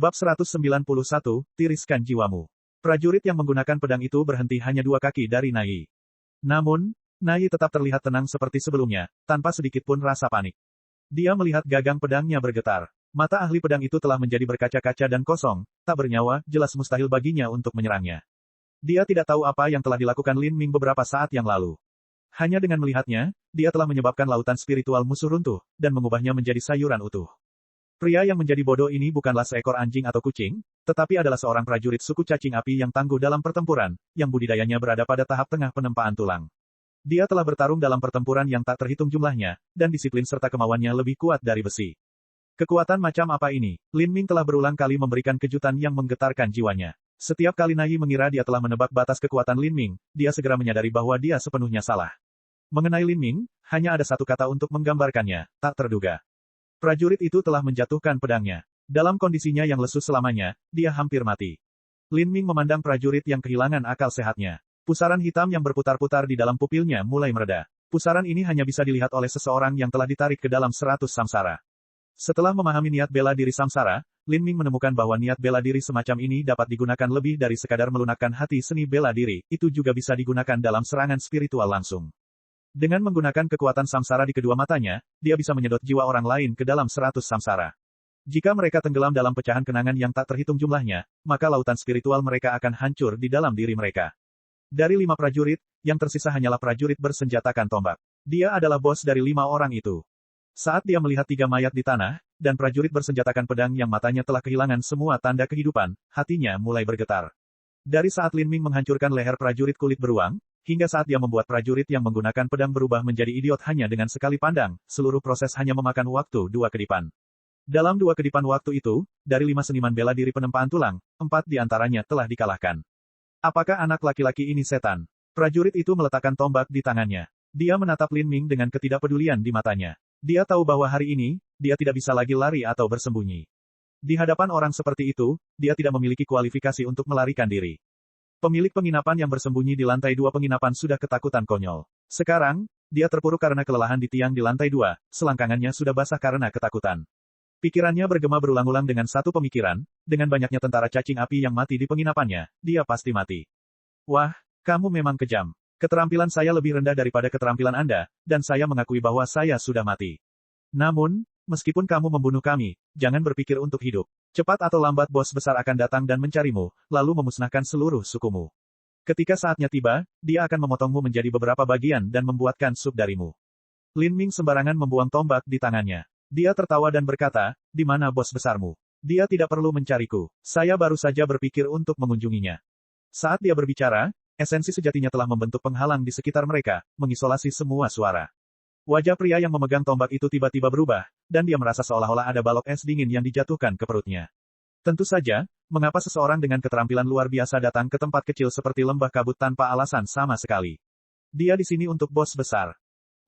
Bab 191, tiriskan jiwamu. Prajurit yang menggunakan pedang itu berhenti hanya 2 kaki dari Nai. Namun, Nai tetap terlihat tenang seperti sebelumnya, tanpa sedikit pun rasa panik. Dia melihat gagang pedangnya bergetar. Mata ahli pedang itu telah menjadi berkaca-kaca dan kosong, tak bernyawa, jelas mustahil baginya untuk menyerangnya. Dia tidak tahu apa yang telah dilakukan Lin Ming beberapa saat yang lalu. Hanya dengan melihatnya, dia telah menyebabkan lautan spiritual musuh runtuh, dan mengubahnya menjadi sayuran utuh. Pria yang menjadi bodoh ini bukanlah seekor anjing atau kucing, tetapi adalah seorang prajurit suku cacing api yang tangguh dalam pertempuran, yang budidayanya berada pada tahap tengah penempaan tulang. Dia telah bertarung dalam pertempuran yang tak terhitung jumlahnya, dan disiplin serta kemauannya lebih kuat dari besi. Kekuatan macam apa ini? Lin Ming telah berulang kali memberikan kejutan yang menggetarkan jiwanya. Setiap kali Nai mengira dia telah menebak batas kekuatan Lin Ming, dia segera menyadari bahwa dia sepenuhnya salah. Mengenai Lin Ming, hanya ada satu kata untuk menggambarkannya, tak terduga. Prajurit itu telah menjatuhkan pedangnya. Dalam kondisinya yang lesu selamanya, dia hampir mati. Lin Ming memandang prajurit yang kehilangan akal sehatnya. Pusaran hitam yang berputar-putar di dalam pupilnya mulai mereda. Pusaran ini hanya bisa dilihat oleh seseorang yang telah ditarik ke dalam 100 samsara. Setelah memahami niat bela diri samsara, Lin Ming menemukan bahwa niat bela diri semacam ini dapat digunakan lebih dari sekadar melunakkan hati seni bela diri, itu juga bisa digunakan dalam serangan spiritual langsung. Dengan menggunakan kekuatan samsara di kedua matanya, dia bisa menyedot jiwa orang lain ke dalam 100 samsara. Jika mereka tenggelam dalam pecahan kenangan yang tak terhitung jumlahnya, maka lautan spiritual mereka akan hancur di dalam diri mereka. Dari 5 prajurit, yang tersisa hanyalah prajurit bersenjatakan tombak. Dia adalah bos dari 5 orang itu. Saat dia melihat 3 mayat di tanah, dan prajurit bersenjatakan pedang yang matanya telah kehilangan semua tanda kehidupan, hatinya mulai bergetar. Dari saat Lin Ming menghancurkan leher prajurit kulit beruang, hingga saat dia membuat prajurit yang menggunakan pedang berubah menjadi idiot hanya dengan sekali pandang, seluruh proses hanya memakan waktu 2 kedipan. Dalam 2 kedipan waktu itu, dari 5 seniman bela diri penempaan tulang, 4 di antaranya telah dikalahkan. Apakah anak laki-laki ini setan? Prajurit itu meletakkan tombak di tangannya. Dia menatap Lin Ming dengan ketidakpedulian di matanya. Dia tahu bahwa hari ini, dia tidak bisa lagi lari atau bersembunyi. Di hadapan orang seperti itu, dia tidak memiliki kualifikasi untuk melarikan diri. Pemilik penginapan yang bersembunyi di lantai 2 penginapan sudah ketakutan konyol. Sekarang, dia terpuruk karena kelelahan di tiang di lantai 2, selangkangannya sudah basah karena ketakutan. Pikirannya bergema berulang-ulang dengan satu pemikiran, dengan banyaknya tentara cacing api yang mati di penginapannya, dia pasti mati. Wah, kamu memang kejam. Keterampilan saya lebih rendah daripada keterampilan Anda, dan saya mengakui bahwa saya sudah mati. Namun, meskipun kamu membunuh kami, jangan berpikir untuk hidup. Cepat atau lambat bos besar akan datang dan mencarimu, lalu memusnahkan seluruh sukumu. Ketika saatnya tiba, dia akan memotongmu menjadi beberapa bagian dan membuatkan sup darimu. Lin Ming sembarangan membuang tombak di tangannya. Dia tertawa dan berkata, di mana bos besarmu? Dia tidak perlu mencariku. Saya baru saja berpikir untuk mengunjunginya. Saat dia berbicara, esensi sejatinya telah membentuk penghalang di sekitar mereka, mengisolasi semua suara. Wajah pria yang memegang tombak itu tiba-tiba berubah, dan dia merasa seolah-olah ada balok es dingin yang dijatuhkan ke perutnya. Tentu saja, mengapa seseorang dengan keterampilan luar biasa datang ke tempat kecil seperti lembah kabut tanpa alasan sama sekali? Dia di sini untuk bos besar.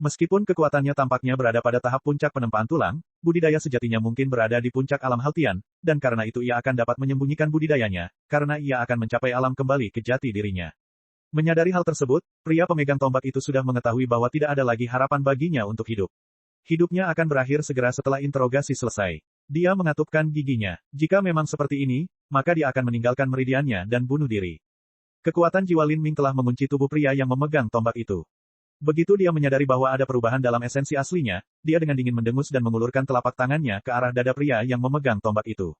Meskipun kekuatannya tampaknya berada pada tahap puncak penempaan tulang, budidaya sejatinya mungkin berada di puncak alam haltian, dan karena itu ia akan dapat menyembunyikan budidayanya, karena ia akan mencapai alam kembali ke jati dirinya. Menyadari hal tersebut, pria pemegang tombak itu sudah mengetahui bahwa tidak ada lagi harapan baginya untuk hidup. Hidupnya akan berakhir segera setelah interogasi selesai. Dia mengatupkan giginya. Jika memang seperti ini, maka dia akan meninggalkan meridiannya dan bunuh diri. Kekuatan jiwa Lin Ming telah mengunci tubuh pria yang memegang tombak itu. Begitu dia menyadari bahwa ada perubahan dalam esensi aslinya, dia dengan dingin mendengus dan mengulurkan telapak tangannya ke arah dada pria yang memegang tombak itu.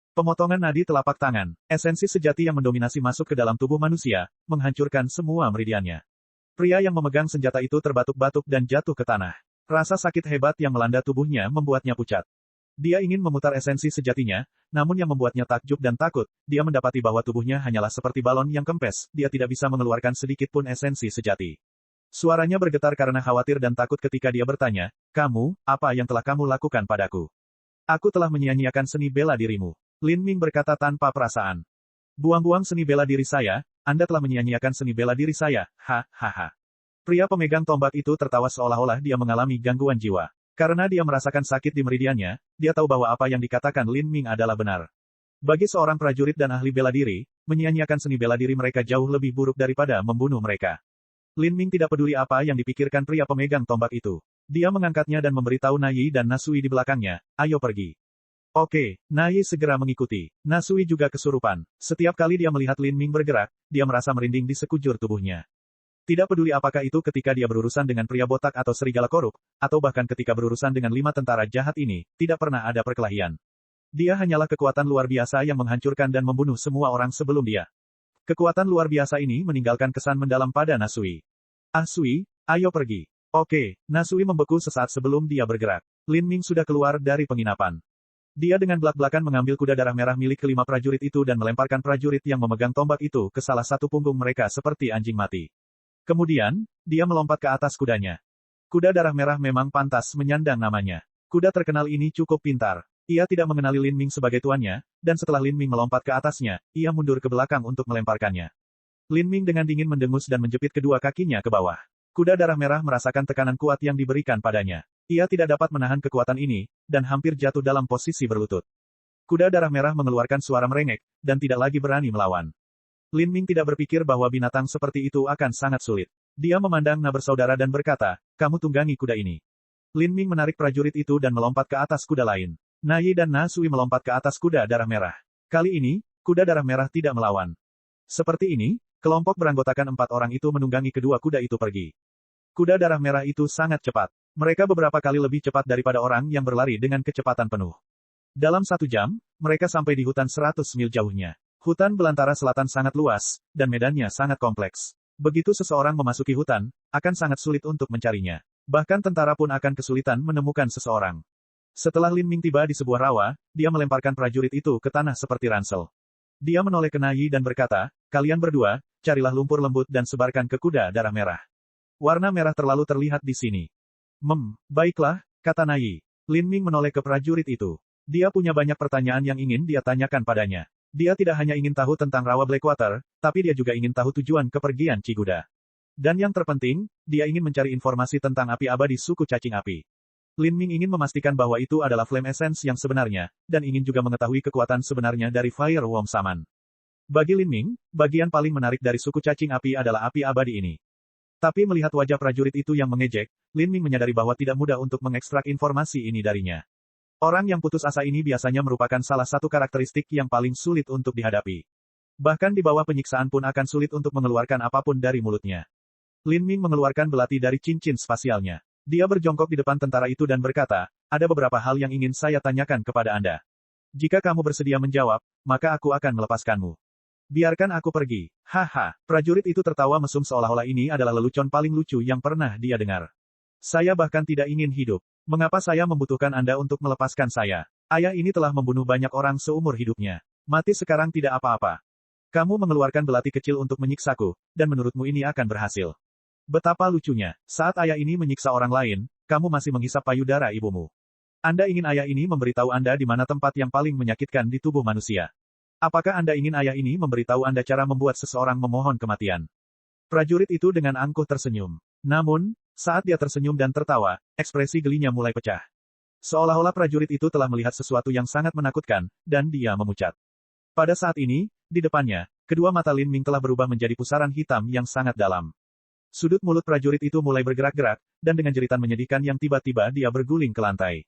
Pemotongan nadi telapak tangan, esensi sejati yang mendominasi masuk ke dalam tubuh manusia, menghancurkan semua meridiannya. Pria yang memegang senjata itu terbatuk-batuk dan jatuh ke tanah. Rasa sakit hebat yang melanda tubuhnya membuatnya pucat. Dia ingin memutar esensi sejatinya, namun yang membuatnya takjub dan takut, dia mendapati bahwa tubuhnya hanyalah seperti balon yang kempes, dia tidak bisa mengeluarkan sedikit pun esensi sejati. Suaranya bergetar karena khawatir dan takut ketika dia bertanya, kamu, apa yang telah kamu lakukan padaku? Aku telah menyia-nyiakan seni bela dirimu. Lin Ming berkata tanpa perasaan. Buang-buang seni bela diri saya, Anda telah menyia-nyiakan seni bela diri saya, ha. Pria pemegang tombak itu tertawa seolah-olah dia mengalami gangguan jiwa. Karena dia merasakan sakit di meridiannya, dia tahu bahwa apa yang dikatakan Lin Ming adalah benar. Bagi seorang prajurit dan ahli bela diri, menyia-nyiakan seni bela diri mereka jauh lebih buruk daripada membunuh mereka. Lin Ming tidak peduli apa yang dipikirkan pria pemegang tombak itu. Dia mengangkatnya dan memberitahu Nai dan Nasui di belakangnya, ayo pergi. Oke, Nai segera mengikuti. Nasui juga kesurupan. Setiap kali dia melihat Lin Ming bergerak, dia merasa merinding di sekujur tubuhnya. Tidak peduli apakah itu ketika dia berurusan dengan pria botak atau serigala korup, atau bahkan ketika berurusan dengan 5 tentara jahat ini, tidak pernah ada perkelahian. Dia hanyalah kekuatan luar biasa yang menghancurkan dan membunuh semua orang sebelum dia. Kekuatan luar biasa ini meninggalkan kesan mendalam pada Nasui. Ah Sui, ayo pergi. Oke, Nasui membeku sesaat sebelum dia bergerak. Lin Ming sudah keluar dari penginapan. Dia dengan belak-belakan mengambil kuda darah merah milik kelima prajurit itu dan melemparkan prajurit yang memegang tombak itu ke salah satu punggung mereka seperti anjing mati. Kemudian, dia melompat ke atas kudanya. Kuda darah merah memang pantas menyandang namanya. Kuda terkenal ini cukup pintar. Ia tidak mengenali Lin Ming sebagai tuannya, dan setelah Lin Ming melompat ke atasnya, ia mundur ke belakang untuk melemparkannya. Lin Ming dengan dingin mendengus dan menjepit kedua kakinya ke bawah. Kuda darah merah merasakan tekanan kuat yang diberikan padanya. Ia tidak dapat menahan kekuatan ini, dan hampir jatuh dalam posisi berlutut. Kuda darah merah mengeluarkan suara merengek, dan tidak lagi berani melawan. Lin Ming tidak berpikir bahwa binatang seperti itu akan sangat sulit. Dia memandang Na bersaudara dan berkata, kamu tunggangi kuda ini. Lin Ming menarik prajurit itu dan melompat ke atas kuda lain. Na Yi dan Na Sui melompat ke atas kuda darah merah. Kali ini, kuda darah merah tidak melawan. Seperti ini, kelompok beranggotakan 4 orang itu menunggangi kedua kuda itu pergi. Kuda darah merah itu sangat cepat. Mereka beberapa kali lebih cepat daripada orang yang berlari dengan kecepatan penuh. Dalam 1 jam, mereka sampai di hutan 100 mil jauhnya. Hutan belantara selatan sangat luas, dan medannya sangat kompleks. Begitu seseorang memasuki hutan, akan sangat sulit untuk mencarinya. Bahkan tentara pun akan kesulitan menemukan seseorang. Setelah Lin Ming tiba di sebuah rawa, dia melemparkan prajurit itu ke tanah seperti ransel. Dia menoleh ke Na Yi dan berkata, kalian berdua, carilah lumpur lembut dan sebarkan ke kuda darah merah. Warna merah terlalu terlihat di sini. Baiklah, kata Na Yi. Lin Ming menoleh ke prajurit itu. Dia punya banyak pertanyaan yang ingin dia tanyakan padanya. Dia tidak hanya ingin tahu tentang rawa Blackwater, tapi dia juga ingin tahu tujuan kepergian Ciguda. Dan yang terpenting, dia ingin mencari informasi tentang api abadi suku cacing api. Lin Ming ingin memastikan bahwa itu adalah Flame Essence yang sebenarnya, dan ingin juga mengetahui kekuatan sebenarnya dari Fire Worm Saman. Bagi Lin Ming, bagian paling menarik dari suku cacing api adalah api abadi ini. Tapi melihat wajah prajurit itu yang mengejek, Lin Ming menyadari bahwa tidak mudah untuk mengekstrak informasi ini darinya. Orang yang putus asa ini biasanya merupakan salah satu karakteristik yang paling sulit untuk dihadapi. Bahkan di bawah penyiksaan pun akan sulit untuk mengeluarkan apapun dari mulutnya. Lin Ming mengeluarkan belati dari cincin spasialnya. Dia berjongkok di depan tentara itu dan berkata, ada beberapa hal yang ingin saya tanyakan kepada Anda. Jika kamu bersedia menjawab, maka aku akan melepaskanmu. Biarkan aku pergi. Haha, prajurit itu tertawa mesum seolah-olah ini adalah lelucon paling lucu yang pernah dia dengar. Saya bahkan tidak ingin hidup. Mengapa saya membutuhkan Anda untuk melepaskan saya? Ayah ini telah membunuh banyak orang seumur hidupnya. Mati sekarang tidak apa-apa. Kamu mengeluarkan belati kecil untuk menyiksaku, dan menurutmu ini akan berhasil. Betapa lucunya, saat ayah ini menyiksa orang lain, kamu masih menghisap payudara ibumu. Anda ingin ayah ini memberitahu Anda di mana tempat yang paling menyakitkan di tubuh manusia. Apakah Anda ingin ayah ini memberitahu Anda cara membuat seseorang memohon kematian? Prajurit itu dengan angkuh tersenyum. Namun, saat dia tersenyum dan tertawa, ekspresi gelinya mulai pecah. Seolah-olah prajurit itu telah melihat sesuatu yang sangat menakutkan, dan dia memucat. Pada saat ini, di depannya, kedua mata Lin Ming telah berubah menjadi pusaran hitam yang sangat dalam. Sudut mulut prajurit itu mulai bergerak-gerak, dan dengan jeritan menyedihkan yang tiba-tiba dia berguling ke lantai.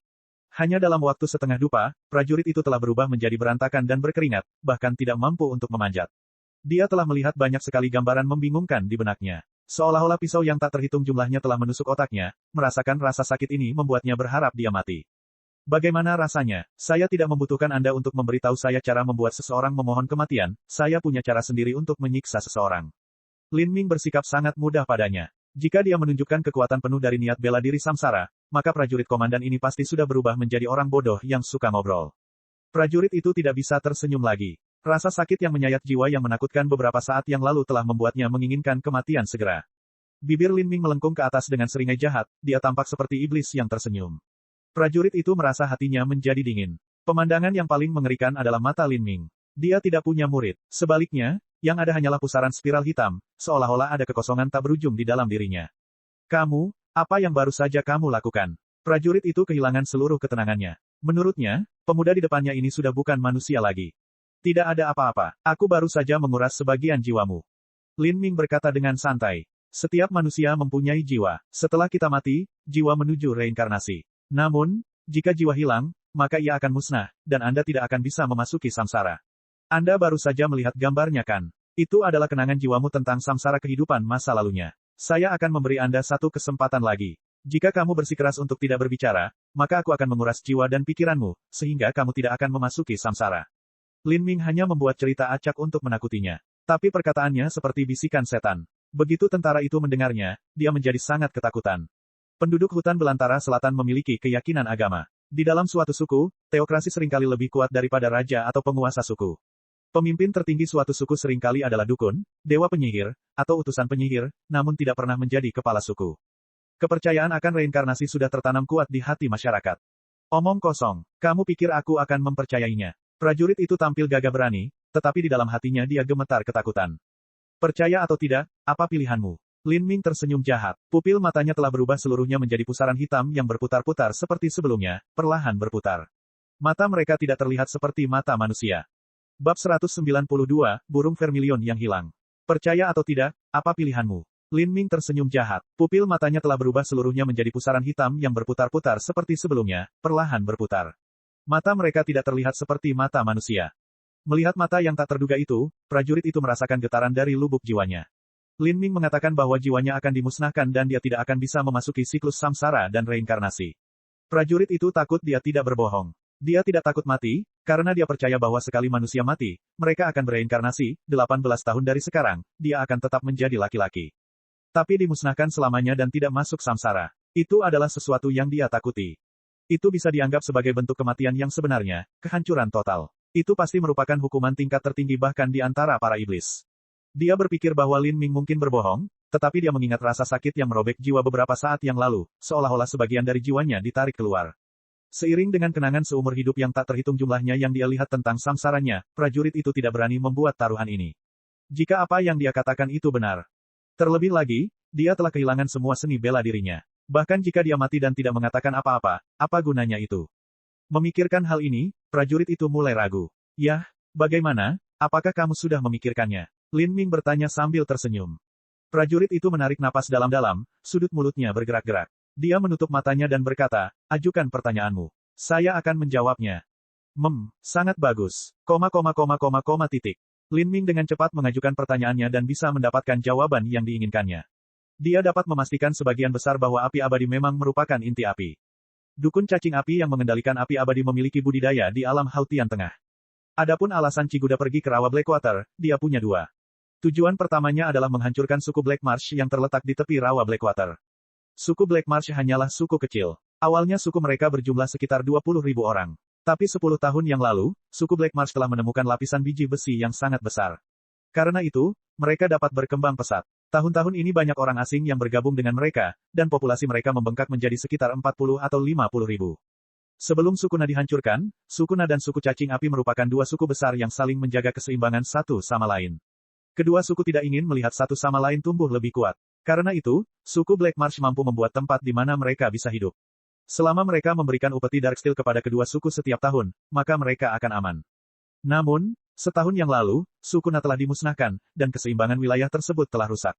Hanya dalam waktu setengah dupa, prajurit itu telah berubah menjadi berantakan dan berkeringat, bahkan tidak mampu untuk memanjat. Dia telah melihat banyak sekali gambaran membingungkan di benaknya. Seolah-olah pisau yang tak terhitung jumlahnya telah menusuk otaknya, merasakan rasa sakit ini membuatnya berharap dia mati. Bagaimana rasanya? Saya tidak membutuhkan Anda untuk memberitahu saya cara membuat seseorang memohon kematian, saya punya cara sendiri untuk menyiksa seseorang. Lin Ming bersikap sangat mudah padanya. Jika dia menunjukkan kekuatan penuh dari niat bela diri samsara, maka prajurit komandan ini pasti sudah berubah menjadi orang bodoh yang suka ngobrol. Prajurit itu tidak bisa tersenyum lagi. Rasa sakit yang menyayat jiwa yang menakutkan beberapa saat yang lalu telah membuatnya menginginkan kematian segera. Bibir Lin Ming melengkung ke atas dengan seringai jahat, dia tampak seperti iblis yang tersenyum. Prajurit itu merasa hatinya menjadi dingin. Pemandangan yang paling mengerikan adalah mata Lin Ming. Dia tidak punya murid. Sebaliknya, yang ada hanyalah pusaran spiral hitam, seolah-olah ada kekosongan tak berujung di dalam dirinya. Kamu, apa yang baru saja kamu lakukan? Prajurit itu kehilangan seluruh ketenangannya. Menurutnya, pemuda di depannya ini sudah bukan manusia lagi. Tidak ada apa-apa, aku baru saja menguras sebagian jiwamu. Lin Ming berkata dengan santai. Setiap manusia mempunyai jiwa. Setelah kita mati, jiwa menuju reinkarnasi. Namun, jika jiwa hilang, maka ia akan musnah, dan Anda tidak akan bisa memasuki samsara. Anda baru saja melihat gambarnya kan? Itu adalah kenangan jiwamu tentang samsara kehidupan masa lalunya. Saya akan memberi Anda satu kesempatan lagi. Jika kamu bersikeras untuk tidak berbicara, maka aku akan menguras jiwa dan pikiranmu, sehingga kamu tidak akan memasuki samsara. Lin Ming hanya membuat cerita acak untuk menakutinya. Tapi perkataannya seperti bisikan setan. Begitu tentara itu mendengarnya, dia menjadi sangat ketakutan. Penduduk hutan belantara selatan memiliki keyakinan agama. Di dalam suatu suku, teokrasi seringkali lebih kuat daripada raja atau penguasa suku. Pemimpin tertinggi suatu suku seringkali adalah dukun, dewa penyihir, atau utusan penyihir, namun tidak pernah menjadi kepala suku. Kepercayaan akan reinkarnasi sudah tertanam kuat di hati masyarakat. Omong kosong, kamu pikir aku akan mempercayainya? Prajurit itu tampil gagah berani, tetapi di dalam hatinya dia gemetar ketakutan. Percaya atau tidak, apa pilihanmu? Lin Ming tersenyum jahat. Pupil matanya telah berubah seluruhnya menjadi pusaran hitam yang berputar-putar seperti sebelumnya, perlahan berputar. Mata mereka tidak terlihat seperti mata manusia. Bab 192, Burung Vermilion yang hilang. Percaya atau tidak, apa pilihanmu? Lin Ming tersenyum jahat. Pupil matanya telah berubah seluruhnya menjadi pusaran hitam yang berputar-putar seperti sebelumnya, perlahan berputar. Mata mereka tidak terlihat seperti mata manusia. Melihat mata yang tak terduga itu, prajurit itu merasakan getaran dari lubuk jiwanya. Lin Ming mengatakan bahwa jiwanya akan dimusnahkan dan dia tidak akan bisa memasuki siklus samsara dan reinkarnasi. Prajurit itu takut dia tidak berbohong. Dia tidak takut mati, karena dia percaya bahwa sekali manusia mati, mereka akan bereinkarnasi, 18 tahun dari sekarang, dia akan tetap menjadi laki-laki. Tapi dimusnahkan selamanya dan tidak masuk samsara. Itu adalah sesuatu yang dia takuti. Itu bisa dianggap sebagai bentuk kematian yang sebenarnya, kehancuran total. Itu pasti merupakan hukuman tingkat tertinggi bahkan di antara para iblis. Dia berpikir bahwa Lin Ming mungkin berbohong, tetapi dia mengingat rasa sakit yang merobek jiwa beberapa saat yang lalu, seolah-olah sebagian dari jiwanya ditarik keluar. Seiring dengan kenangan seumur hidup yang tak terhitung jumlahnya yang dia lihat tentang samsaranya, prajurit itu tidak berani membuat taruhan ini. Jika apa yang dia katakan itu benar. Terlebih lagi, dia telah kehilangan semua seni bela dirinya. Bahkan jika dia mati dan tidak mengatakan apa-apa, apa gunanya itu? Memikirkan hal ini, prajurit itu mulai ragu. Yah, bagaimana? Apakah kamu sudah memikirkannya? Lin Ming bertanya sambil tersenyum. Prajurit itu menarik napas dalam-dalam, sudut mulutnya bergerak-gerak. Dia menutup matanya dan berkata, ajukan pertanyaanmu. Saya akan menjawabnya. Sangat bagus. Titik. Lin Ming dengan cepat mengajukan pertanyaannya dan bisa mendapatkan jawaban yang diinginkannya. Dia dapat memastikan sebagian besar bahwa api abadi memang merupakan inti api. Dukun cacing api yang mengendalikan api abadi memiliki budidaya di alam Hautian Tengah. Adapun alasan Ciguda pergi ke rawa Blackwater, dia punya dua. Tujuan pertamanya adalah menghancurkan suku Black Marsh yang terletak di tepi rawa Blackwater. Suku Black Marsh hanyalah suku kecil. Awalnya suku mereka berjumlah sekitar 20.000 orang. Tapi 10 tahun yang lalu, suku Black Marsh telah menemukan lapisan biji besi yang sangat besar. Karena itu, mereka dapat berkembang pesat. Tahun-tahun ini banyak orang asing yang bergabung dengan mereka, dan populasi mereka membengkak menjadi sekitar 40 atau 50 ribu. Sebelum suku Na dihancurkan, suku Na dan suku cacing api merupakan dua suku besar yang saling menjaga keseimbangan satu sama lain. Kedua suku tidak ingin melihat satu sama lain tumbuh lebih kuat. Karena itu, suku Black Marsh mampu membuat tempat di mana mereka bisa hidup. Selama mereka memberikan upeti Darksteel kepada kedua suku setiap tahun, maka mereka akan aman. Namun, setahun yang lalu, suku Na telah dimusnahkan, dan keseimbangan wilayah tersebut telah rusak.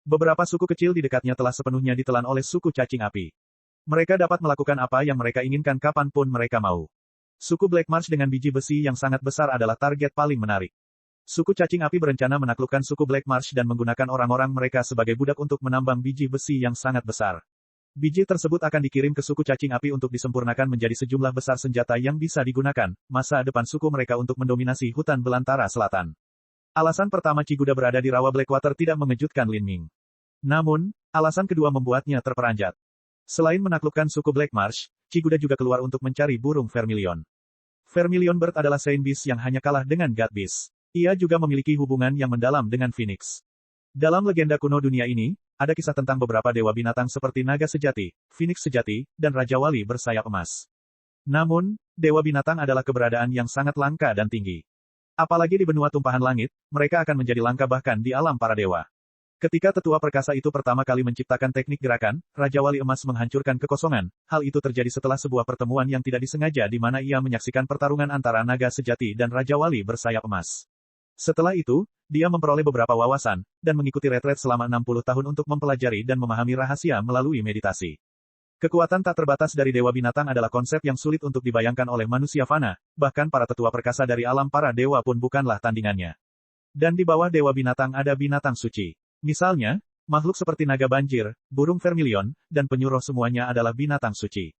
Beberapa suku kecil di dekatnya telah sepenuhnya ditelan oleh suku cacing api. Mereka dapat melakukan apa yang mereka inginkan kapanpun mereka mau. Suku Black Marsh dengan biji besi yang sangat besar adalah target paling menarik. Suku cacing api berencana menaklukkan suku Black Marsh dan menggunakan orang-orang mereka sebagai budak untuk menambang biji besi yang sangat besar. Biji tersebut akan dikirim ke suku cacing api untuk disempurnakan menjadi sejumlah besar senjata yang bisa digunakan, masa depan suku mereka untuk mendominasi hutan belantara selatan. Alasan pertama Ciguda berada di rawa Blackwater tidak mengejutkan Lin Ming. Namun, alasan kedua membuatnya terperanjat. Selain menaklukkan suku Black Marsh, Ciguda juga keluar untuk mencari burung Vermilion. Vermilion Bird adalah Saint Beast yang hanya kalah dengan God Beast. Ia juga memiliki hubungan yang mendalam dengan Phoenix. Dalam legenda kuno dunia ini, ada kisah tentang beberapa dewa binatang seperti naga sejati, Phoenix sejati, dan Raja Wali bersayap emas. Namun, dewa binatang adalah keberadaan yang sangat langka dan tinggi. Apalagi di benua tumpahan langit, mereka akan menjadi langka bahkan di alam para dewa. Ketika tetua perkasa itu pertama kali menciptakan teknik gerakan, Raja Wali Emas menghancurkan kekosongan. Hal itu terjadi setelah sebuah pertemuan yang tidak disengaja di mana ia menyaksikan pertarungan antara naga sejati dan Raja Wali bersayap emas. Setelah itu, dia memperoleh beberapa wawasan, dan mengikuti retret selama 60 tahun untuk mempelajari dan memahami rahasia melalui meditasi. Kekuatan tak terbatas dari Dewa Binatang adalah konsep yang sulit untuk dibayangkan oleh manusia fana, bahkan para tetua perkasa dari alam para dewa pun bukanlah tandingannya. Dan di bawah Dewa Binatang ada binatang suci. Misalnya, makhluk seperti naga banjir, burung vermilion, dan penyuruh semuanya adalah binatang suci.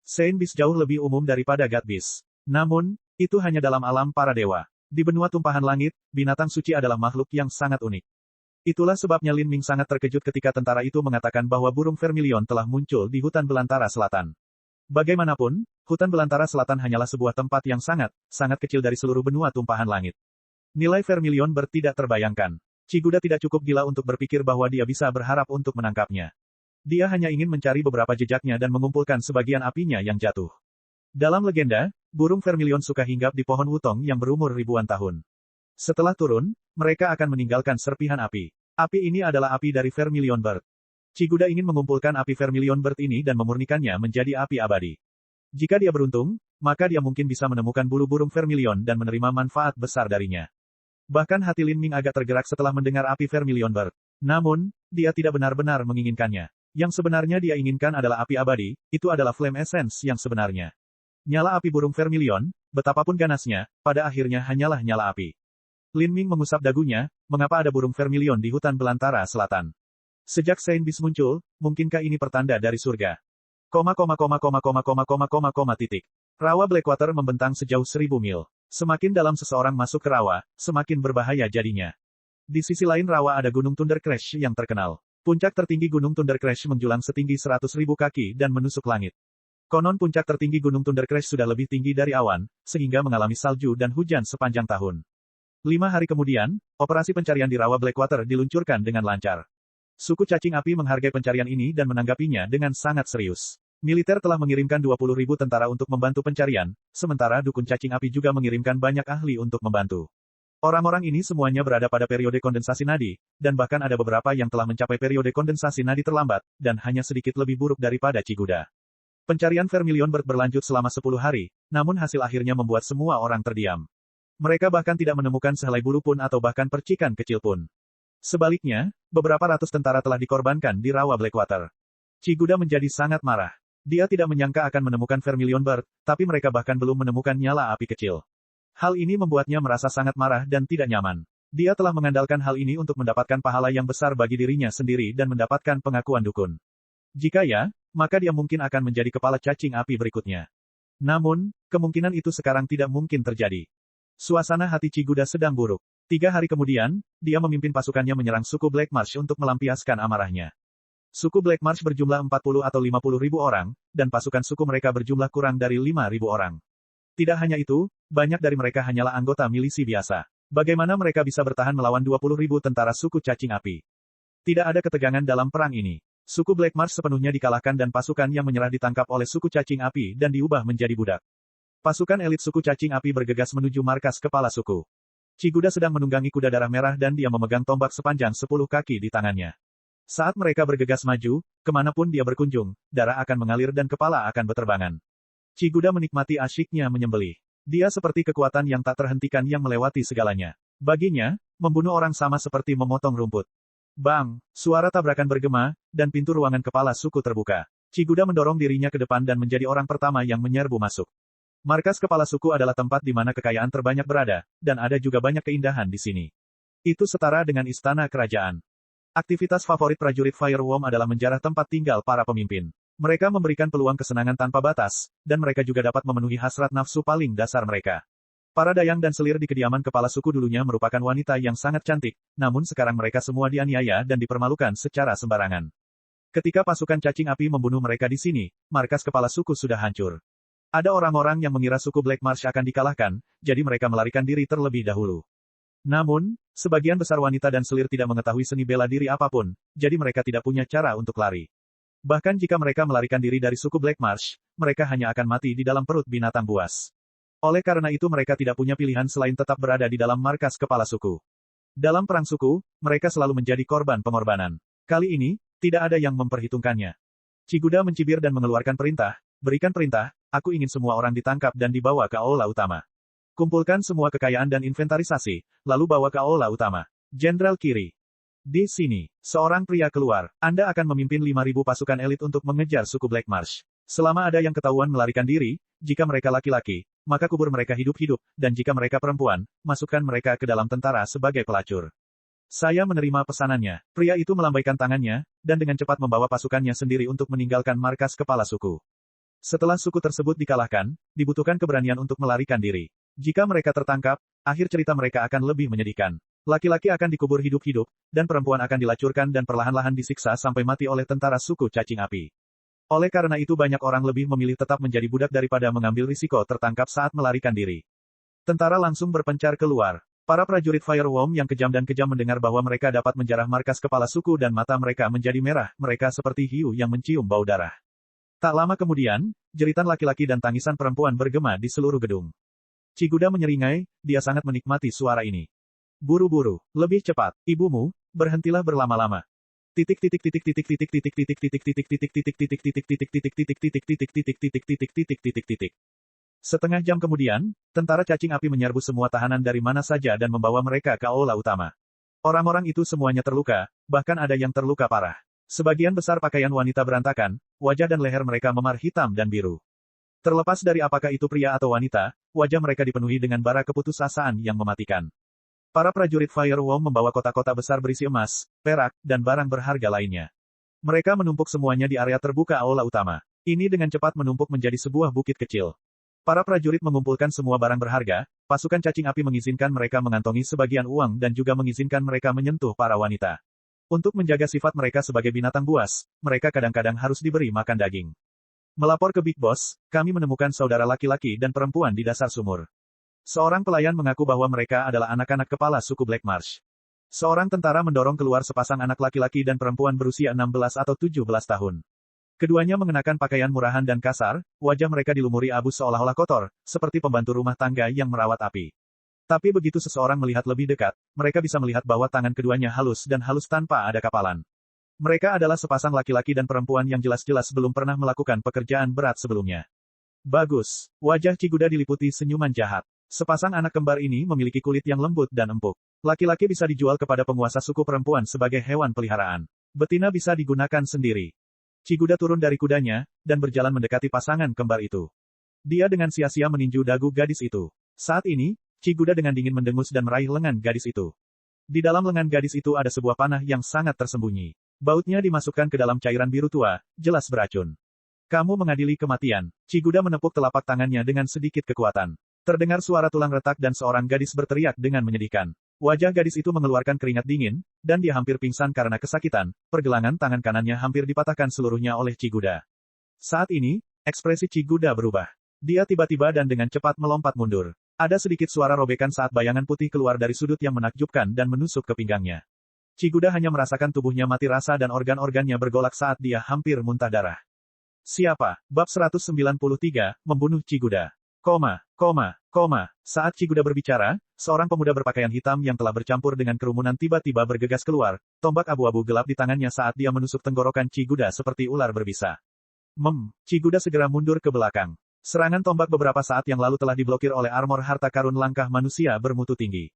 Saint Beast jauh lebih umum daripada God Beast. Namun, itu hanya dalam alam para dewa. Di benua tumpahan langit, binatang suci adalah makhluk yang sangat unik. Itulah sebabnya Lin Ming sangat terkejut ketika tentara itu mengatakan bahwa burung vermilion telah muncul di hutan belantara selatan. Bagaimanapun, hutan belantara selatan hanyalah sebuah tempat yang sangat kecil dari seluruh benua tumpahan langit. Nilai vermilion bird tidak terbayangkan. Chiguda tidak cukup gila untuk berpikir bahwa dia bisa berharap untuk menangkapnya. Dia hanya ingin mencari beberapa jejaknya dan mengumpulkan sebagian apinya yang jatuh. Dalam legenda, burung vermilion suka hinggap di pohon wutong yang berumur ribuan tahun. Setelah turun, mereka akan meninggalkan serpihan api. Api ini adalah api dari vermilion bird. Chiguda ingin mengumpulkan api vermilion bird ini dan memurnikannya menjadi api abadi. Jika dia beruntung, maka dia mungkin bisa menemukan bulu burung vermilion dan menerima manfaat besar darinya. Bahkan hati Lin Ming agak tergerak setelah mendengar api vermilion bird. Namun, dia tidak benar-benar menginginkannya. Yang sebenarnya dia inginkan adalah api abadi, itu adalah flame essence yang sebenarnya. Nyala api burung vermilion, betapapun ganasnya, pada akhirnya hanyalah nyala api. Lin Ming mengusap dagunya, mengapa ada burung vermilion di hutan belantara selatan? Sejak Saint Beast muncul, mungkinkah ini pertanda dari surga? Titik. Rawa Blackwater membentang sejauh 1000 mil. Semakin dalam seseorang masuk ke rawa, semakin berbahaya jadinya. Di sisi lain rawa ada Gunung Thunder Crash yang terkenal. Puncak tertinggi Gunung Thunder Crash menjulang setinggi 100.000 kaki dan menusuk langit. Konon puncak tertinggi Gunung Thunder Crash sudah lebih tinggi dari awan, sehingga mengalami salju dan hujan sepanjang tahun. 5 hari kemudian, operasi pencarian di rawa Blackwater diluncurkan dengan lancar. Suku cacing api menghargai pencarian ini dan menanggapinya dengan sangat serius. Militer telah mengirimkan 20.000 tentara untuk membantu pencarian, sementara dukun cacing api juga mengirimkan banyak ahli untuk membantu. Orang-orang ini semuanya berada pada periode kondensasi nadi, dan bahkan ada beberapa yang telah mencapai periode kondensasi nadi terlambat, dan hanya sedikit lebih buruk daripada Chiguda. Pencarian vermilion bird berlanjut selama 10 hari, namun hasil akhirnya membuat semua orang terdiam. Mereka bahkan tidak menemukan sehelai bulu pun atau bahkan percikan kecil pun. Sebaliknya, beberapa ratus tentara telah dikorbankan di rawa Blackwater. Chiguda menjadi sangat marah. Dia tidak menyangka akan menemukan vermilion bird, tapi mereka bahkan belum menemukan nyala api kecil. Hal ini membuatnya merasa sangat marah dan tidak nyaman. Dia telah mengandalkan hal ini untuk mendapatkan pahala yang besar bagi dirinya sendiri dan mendapatkan pengakuan dukun. Jika ya, maka dia mungkin akan menjadi kepala cacing api berikutnya. Namun, kemungkinan itu sekarang tidak mungkin terjadi. Suasana hati Chiguda sedang buruk. 3 hari kemudian, dia memimpin pasukannya menyerang suku Black Marsh untuk melampiaskan amarahnya. Suku Black Marsh berjumlah 40 atau 50 ribu orang, dan pasukan suku mereka berjumlah kurang dari 5.000 orang. Tidak hanya itu, banyak dari mereka hanyalah anggota milisi biasa. Bagaimana mereka bisa bertahan melawan 20.000 tentara suku cacing api? Tidak ada ketegangan dalam perang ini. Suku Black Marsh sepenuhnya dikalahkan dan pasukan yang menyerah ditangkap oleh suku cacing api dan diubah menjadi budak. Pasukan elit suku cacing api bergegas menuju markas kepala suku. Chiguda sedang menunggangi kuda darah merah dan dia memegang tombak sepanjang 10 kaki di tangannya. Saat mereka bergegas maju, kemanapun dia berkunjung, darah akan mengalir dan kepala akan beterbangan. Chiguda menikmati asyiknya menyembelih. Dia seperti kekuatan yang tak terhentikan yang melewati segalanya. Baginya, membunuh orang sama seperti memotong rumput. Bang! Suara tabrakan bergema, dan pintu ruangan kepala suku terbuka. Chiguda mendorong dirinya ke depan dan menjadi orang pertama yang menyerbu masuk. Markas kepala suku adalah tempat di mana kekayaan terbanyak berada, dan ada juga banyak keindahan di sini. Itu setara dengan istana kerajaan. Aktivitas favorit prajurit Fireworm adalah menjarah tempat tinggal para pemimpin. Mereka memberikan peluang kesenangan tanpa batas, dan mereka juga dapat memenuhi hasrat nafsu paling dasar mereka. Para dayang dan selir di kediaman kepala suku dulunya merupakan wanita yang sangat cantik, namun sekarang mereka semua dianiaya dan dipermalukan secara sembarangan. Ketika pasukan cacing api membunuh mereka di sini, markas kepala suku sudah hancur. Ada orang-orang yang mengira suku Black Marsh akan dikalahkan, jadi mereka melarikan diri terlebih dahulu. Namun, sebagian besar wanita dan selir tidak mengetahui seni bela diri apapun, jadi mereka tidak punya cara untuk lari. Bahkan jika mereka melarikan diri dari suku Black Marsh, mereka hanya akan mati di dalam perut binatang buas. Oleh karena itu mereka tidak punya pilihan selain tetap berada di dalam markas kepala suku. Dalam perang suku, mereka selalu menjadi korban pengorbanan. Kali ini, tidak ada yang memperhitungkannya. Chiguda mencibir dan mengeluarkan perintah, berikan perintah, aku ingin semua orang ditangkap dan dibawa ke aula utama. Kumpulkan semua kekayaan dan inventarisasi, lalu bawa ke aula utama. Jenderal Kiri. Di sini, seorang pria keluar. Anda akan memimpin 5.000 pasukan elit untuk mengejar suku Black Marsh. Selama ada yang ketahuan melarikan diri, jika mereka laki-laki, maka kubur mereka hidup-hidup, dan jika mereka perempuan, masukkan mereka ke dalam tentara sebagai pelacur. Saya menerima pesanannya. Pria itu melambaikan tangannya, dan dengan cepat membawa pasukannya sendiri untuk meninggalkan markas kepala suku. Setelah suku tersebut dikalahkan, dibutuhkan keberanian untuk melarikan diri. Jika mereka tertangkap, akhir cerita mereka akan lebih menyedihkan. Laki-laki akan dikubur hidup-hidup, dan perempuan akan dilacurkan dan perlahan-lahan disiksa sampai mati oleh tentara suku cacing api. Oleh karena itu banyak orang lebih memilih tetap menjadi budak daripada mengambil risiko tertangkap saat melarikan diri. Tentara langsung berpencar keluar. Para prajurit Fireworm yang kejam dan kejam mendengar bahwa mereka dapat menjarah markas kepala suku dan mata mereka menjadi merah, mereka seperti hiu yang mencium bau darah. Tak lama kemudian, jeritan laki-laki dan tangisan perempuan bergema di seluruh gedung. Chiguda menyeringai, dia sangat menikmati suara ini. Buru-buru, lebih cepat, ibumu, berhentilah berlama-lama. Setengah jam kemudian, tentara cacing api menyerbu semua tahanan dari mana saja dan membawa mereka ke aula utama. Orang-orang itu semuanya terluka, bahkan ada yang terluka parah. Sebagian besar pakaian wanita berantakan, wajah dan leher mereka memar hitam dan biru. Terlepas dari apakah itu pria atau wanita, wajah mereka dipenuhi dengan bara keputusasaan yang mematikan. Para prajurit Fireworm membawa kotak-kotak besar berisi emas, perak, dan barang berharga lainnya. Mereka menumpuk semuanya di area terbuka aula utama. Ini dengan cepat menumpuk menjadi sebuah bukit kecil. Para prajurit mengumpulkan semua barang berharga, pasukan cacing api mengizinkan mereka mengantongi sebagian uang dan juga mengizinkan mereka menyentuh para wanita. Untuk menjaga sifat mereka sebagai binatang buas, mereka kadang-kadang harus diberi makan daging. Melapor ke Big Boss, kami menemukan saudara laki-laki dan perempuan di dasar sumur. Seorang pelayan mengaku bahwa mereka adalah anak-anak kepala suku Black Marsh. Seorang tentara mendorong keluar sepasang anak laki-laki dan perempuan berusia 16 atau 17 tahun. Keduanya mengenakan pakaian murahan dan kasar, wajah mereka dilumuri abu seolah-olah kotor, seperti pembantu rumah tangga yang merawat api. Tapi begitu seseorang melihat lebih dekat, mereka bisa melihat bahwa tangan keduanya halus dan halus tanpa ada kapalan. Mereka adalah sepasang laki-laki dan perempuan yang jelas-jelas belum pernah melakukan pekerjaan berat sebelumnya. Bagus, wajah Chiguda diliputi senyuman jahat. Sepasang anak kembar ini memiliki kulit yang lembut dan empuk. Laki-laki bisa dijual kepada penguasa suku perempuan sebagai hewan peliharaan. Betina bisa digunakan sendiri. Chiguda turun dari kudanya, dan berjalan mendekati pasangan kembar itu. Dia dengan sia-sia meninju dagu gadis itu. Saat ini, Chiguda dengan dingin mendengus dan meraih lengan gadis itu. Di dalam lengan gadis itu ada sebuah panah yang sangat tersembunyi. Bautnya dimasukkan ke dalam cairan biru tua, jelas beracun. Kamu mengadili kematian. Chiguda menepuk telapak tangannya dengan sedikit kekuatan. Terdengar suara tulang retak dan seorang gadis berteriak dengan menyedihkan. Wajah gadis itu mengeluarkan keringat dingin, dan dia hampir pingsan karena kesakitan. Pergelangan tangan kanannya hampir dipatahkan seluruhnya oleh Chiguda. Saat ini, ekspresi Chiguda berubah. Dia tiba-tiba dan dengan cepat melompat mundur. Ada sedikit suara robekan saat bayangan putih keluar dari sudut yang menakjubkan dan menusuk ke pinggangnya. Chiguda hanya merasakan tubuhnya mati rasa dan organ-organnya bergolak saat dia hampir muntah darah. Siapa? Bab 193, membunuh Chiguda. Saat Chiguda berbicara, seorang pemuda berpakaian hitam yang telah bercampur dengan kerumunan tiba-tiba bergegas keluar, tombak abu-abu gelap di tangannya saat dia menusuk tenggorokan Chiguda seperti ular berbisa. Chiguda segera mundur ke belakang. Serangan tombak beberapa saat yang lalu telah diblokir oleh armor harta karun langkah manusia bermutu tinggi.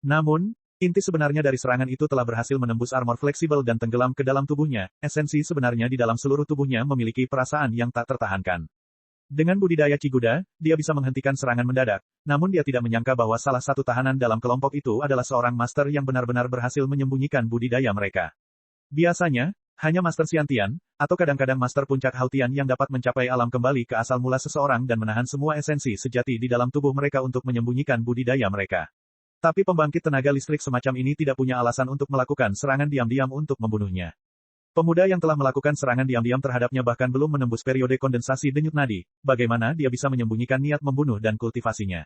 Namun, inti sebenarnya dari serangan itu telah berhasil menembus armor fleksibel dan tenggelam ke dalam tubuhnya. Esensi sebenarnya di dalam seluruh tubuhnya memiliki perasaan yang tak tertahankan. Dengan budidaya Chiguda, dia bisa menghentikan serangan mendadak, namun dia tidak menyangka bahwa salah satu tahanan dalam kelompok itu adalah seorang master yang benar-benar berhasil menyembunyikan budidaya mereka. Biasanya, hanya master Xiantian, atau kadang-kadang master puncak Hautian yang dapat mencapai alam kembali ke asal mula seseorang dan menahan semua esensi sejati di dalam tubuh mereka untuk menyembunyikan budidaya mereka. Tapi pembangkit tenaga listrik semacam ini tidak punya alasan untuk melakukan serangan diam-diam untuk membunuhnya. Pemuda yang telah melakukan serangan diam-diam terhadapnya bahkan belum menembus periode kondensasi denyut nadi, bagaimana dia bisa menyembunyikan niat membunuh dan kultivasinya.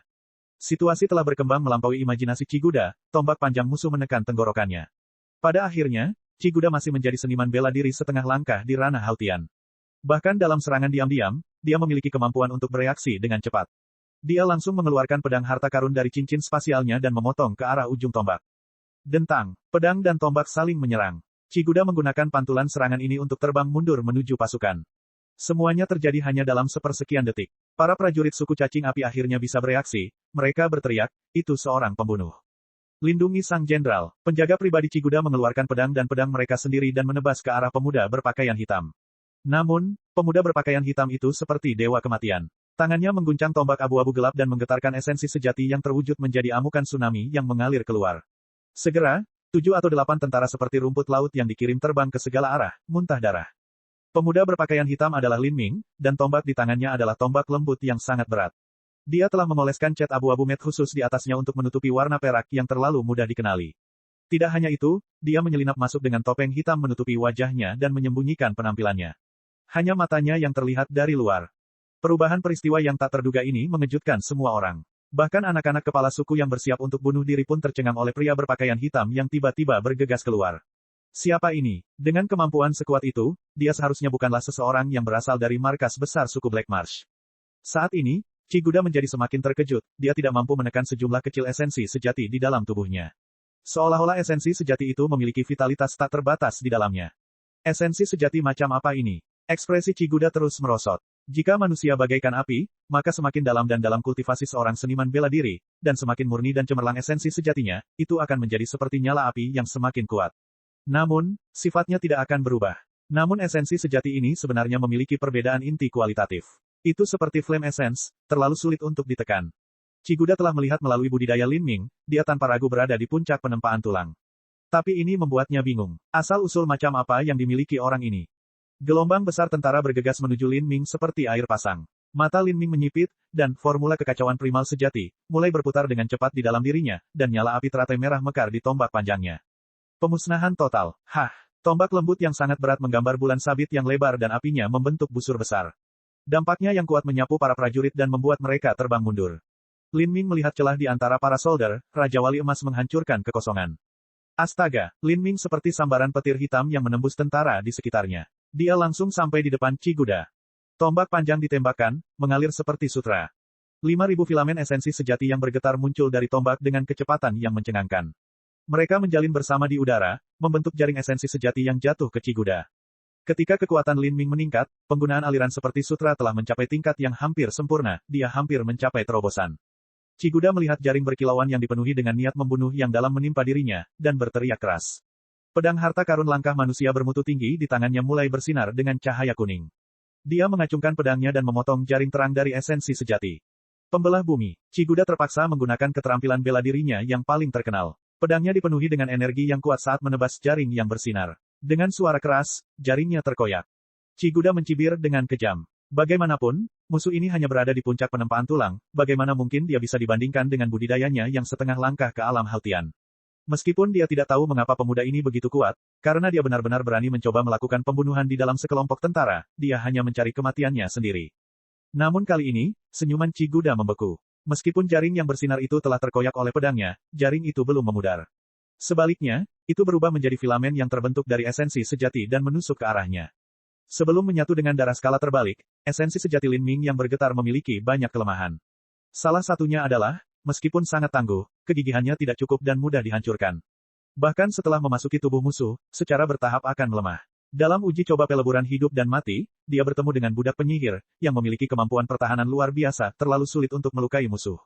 Situasi telah berkembang melampaui imajinasi Chiguda, tombak panjang musuh menekan tenggorokannya. Pada akhirnya, Chiguda masih menjadi seniman bela diri setengah langkah di ranah Hautian. Bahkan dalam serangan diam-diam, dia memiliki kemampuan untuk bereaksi dengan cepat. Dia langsung mengeluarkan pedang harta karun dari cincin spasialnya dan memotong ke arah ujung tombak. Dentang, pedang dan tombak saling menyerang. Chiguda menggunakan pantulan serangan ini untuk terbang mundur menuju pasukan. Semuanya terjadi hanya dalam sepersekian detik. Para prajurit suku cacing api akhirnya bisa bereaksi, mereka berteriak, itu seorang pembunuh. Lindungi Sang Jenderal. Penjaga pribadi Ciguda mengeluarkan pedang dan pedang mereka sendiri dan menebas ke arah pemuda berpakaian hitam. Namun, pemuda berpakaian hitam itu seperti dewa kematian. Tangannya mengguncang tombak abu-abu gelap dan menggetarkan esensi sejati yang terwujud menjadi amukan tsunami yang mengalir keluar. Segera, 7 atau 8 tentara seperti rumput laut yang dikirim terbang ke segala arah, muntah darah. Pemuda berpakaian hitam adalah Lin Ming, dan tombak di tangannya adalah tombak lembut yang sangat berat. Dia telah memoleskan cat abu-abu matte khusus di atasnya untuk menutupi warna perak yang terlalu mudah dikenali. Tidak hanya itu, dia menyelinap masuk dengan topeng hitam menutupi wajahnya dan menyembunyikan penampilannya. Hanya matanya yang terlihat dari luar. Perubahan peristiwa yang tak terduga ini mengejutkan semua orang. Bahkan anak-anak kepala suku yang bersiap untuk bunuh diri pun tercengang oleh pria berpakaian hitam yang tiba-tiba bergegas keluar. Siapa ini? Dengan kemampuan sekuat itu, dia seharusnya bukanlah seseorang yang berasal dari markas besar suku Black Marsh. Saat ini, Ciguda menjadi semakin terkejut, dia tidak mampu menekan sejumlah kecil esensi sejati di dalam tubuhnya. Seolah-olah esensi sejati itu memiliki vitalitas tak terbatas di dalamnya. Esensi sejati macam apa ini? Ekspresi Ciguda terus merosot. Jika manusia bagaikan api, maka semakin dalam dan dalam kultivasi seorang seniman bela diri, dan semakin murni dan cemerlang esensi sejatinya, itu akan menjadi seperti nyala api yang semakin kuat. Namun, sifatnya tidak akan berubah. Namun esensi sejati ini sebenarnya memiliki perbedaan inti kualitatif. Itu seperti flame essence, terlalu sulit untuk ditekan. Ciguda telah melihat melalui budidaya Lin Ming, dia tanpa ragu berada di puncak penempaan tulang. Tapi ini membuatnya bingung. Asal-usul macam apa yang dimiliki orang ini? Gelombang besar tentara bergegas menuju Lin Ming seperti air pasang. Mata Lin Ming menyipit, dan formula kekacauan primal sejati, mulai berputar dengan cepat di dalam dirinya, dan nyala api teratai merah mekar di tombak panjangnya. Pemusnahan total. Hah! Tombak lembut yang sangat berat menggambar bulan sabit yang lebar dan apinya membentuk busur besar. Dampaknya yang kuat menyapu para prajurit dan membuat mereka terbang mundur. Lin Ming melihat celah di antara para solder, Raja Wali Emas menghancurkan kekosongan. Astaga, Lin Ming seperti sambaran petir hitam yang menembus tentara di sekitarnya. Dia langsung sampai di depan Ciguda. Tombak panjang ditembakkan, mengalir seperti sutra. 5.000 filamen esensi sejati yang bergetar muncul dari tombak dengan kecepatan yang mencengangkan. Mereka menjalin bersama di udara, membentuk jaring esensi sejati yang jatuh ke Ciguda. Ketika kekuatan Lin Ming meningkat, penggunaan aliran seperti sutra telah mencapai tingkat yang hampir sempurna, dia hampir mencapai terobosan. Ciguda melihat jaring berkilauan yang dipenuhi dengan niat membunuh yang dalam menimpa dirinya, dan berteriak keras. Pedang harta karun langkah manusia bermutu tinggi di tangannya mulai bersinar dengan cahaya kuning. Dia mengacungkan pedangnya dan memotong jaring terang dari esensi sejati. Pembelah bumi, Ciguda terpaksa menggunakan keterampilan bela dirinya yang paling terkenal. Pedangnya dipenuhi dengan energi yang kuat saat menebas jaring yang bersinar. Dengan suara keras, jaringnya terkoyak. Ciguda mencibir dengan kejam. Bagaimanapun, musuh ini hanya berada di puncak penempaan tulang, bagaimana mungkin dia bisa dibandingkan dengan budidayanya yang setengah langkah ke alam Haltian. Meskipun dia tidak tahu mengapa pemuda ini begitu kuat, karena dia benar-benar berani mencoba melakukan pembunuhan di dalam sekelompok tentara, dia hanya mencari kematiannya sendiri. Namun kali ini, senyuman Ciguda membeku. Meskipun jaring yang bersinar itu telah terkoyak oleh pedangnya, jaring itu belum memudar. Sebaliknya, itu berubah menjadi filamen yang terbentuk dari esensi sejati dan menusuk ke arahnya. Sebelum menyatu dengan darah skala terbalik, esensi sejati Lin Ming yang bergetar memiliki banyak kelemahan. Salah satunya adalah, meskipun sangat tangguh, kegigihannya tidak cukup dan mudah dihancurkan. Bahkan setelah memasuki tubuh musuh, secara bertahap akan melemah. Dalam uji coba peleburan hidup dan mati, dia bertemu dengan budak penyihir, yang memiliki kemampuan pertahanan luar biasa, terlalu sulit untuk melukai musuh.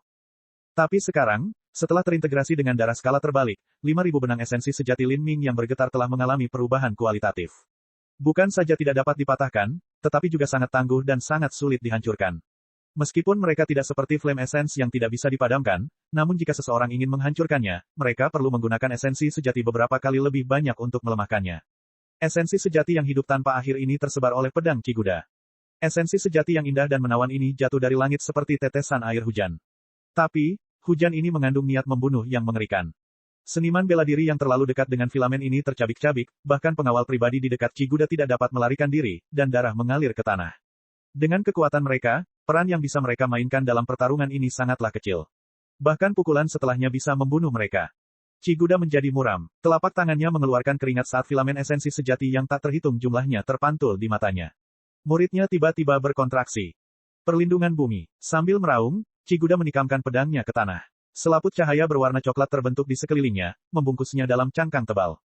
Tapi sekarang, setelah terintegrasi dengan darah skala terbalik, 5.000 benang esensi sejati Lin Ming yang bergetar telah mengalami perubahan kualitatif. Bukan saja tidak dapat dipatahkan, tetapi juga sangat tangguh dan sangat sulit dihancurkan. Meskipun mereka tidak seperti flame essence yang tidak bisa dipadamkan, namun jika seseorang ingin menghancurkannya, mereka perlu menggunakan esensi sejati beberapa kali lebih banyak untuk melemahkannya. Esensi sejati yang hidup tanpa akhir ini tersebar oleh pedang Ciguda. Esensi sejati yang indah dan menawan ini jatuh dari langit seperti tetesan air hujan. Tapi, hujan ini mengandung niat membunuh yang mengerikan. Seniman bela diri yang terlalu dekat dengan filamen ini tercabik-cabik, bahkan pengawal pribadi di dekat Ciguda tidak dapat melarikan diri, dan darah mengalir ke tanah. Dengan kekuatan mereka, peran yang bisa mereka mainkan dalam pertarungan ini sangatlah kecil. Bahkan pukulan setelahnya bisa membunuh mereka. Ciguda menjadi muram. Telapak tangannya mengeluarkan keringat saat filamen esensi sejati yang tak terhitung jumlahnya terpantul di matanya. Muridnya tiba-tiba berkontraksi. Perlindungan bumi. Sambil meraung, Ciguda menikamkan pedangnya ke tanah. Selaput cahaya berwarna coklat terbentuk di sekelilingnya, membungkusnya dalam cangkang tebal.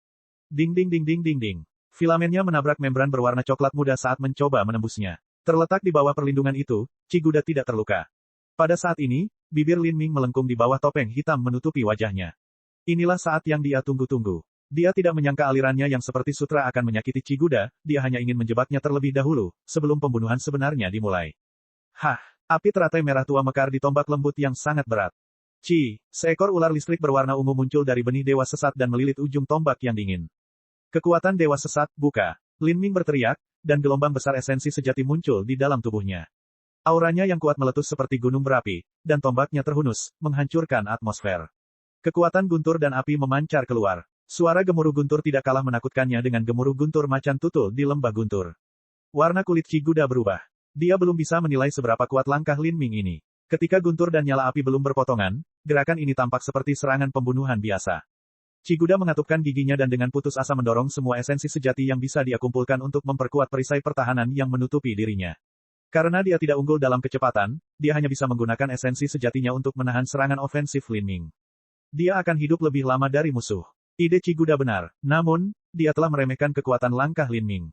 Ding ding ding ding ding ding. Filamennya menabrak membran berwarna coklat muda saat mencoba menembusnya. Terletak di bawah perlindungan itu, Ciguda tidak terluka. Pada saat ini, bibir Lin Ming melengkung di bawah topeng hitam menutupi wajahnya. Inilah saat yang dia tunggu-tunggu. Dia tidak menyangka alirannya yang seperti sutra akan menyakiti Chiguda, dia hanya ingin menjebaknya terlebih dahulu, sebelum pembunuhan sebenarnya dimulai. Hah, api teratai merah tua mekar di tombak lembut yang sangat berat. Seekor ular listrik berwarna ungu muncul dari benih dewa sesat dan melilit ujung tombak yang dingin. Kekuatan dewa sesat, buka. Lin Ming berteriak, dan gelombang besar esensi sejati muncul di dalam tubuhnya. Auranya yang kuat meletus seperti gunung berapi, dan tombaknya terhunus, menghancurkan atmosfer. Kekuatan guntur dan api memancar keluar. Suara gemuruh guntur tidak kalah menakutkannya dengan gemuruh guntur macan tutul di lembah guntur. Warna kulit Chiguda berubah. Dia belum bisa menilai seberapa kuat langkah Lin Ming ini. Ketika guntur dan nyala api belum berpotongan, gerakan ini tampak seperti serangan pembunuhan biasa. Chiguda mengatupkan giginya dan dengan putus asa mendorong semua esensi sejati yang bisa dia kumpulkan untuk memperkuat perisai pertahanan yang menutupi dirinya. Karena dia tidak unggul dalam kecepatan, dia hanya bisa menggunakan esensi sejatinya untuk menahan serangan ofensif Lin Ming. Dia akan hidup lebih lama dari musuh. Ide Chiguda benar, namun, dia telah meremehkan kekuatan langkah Lin Ming.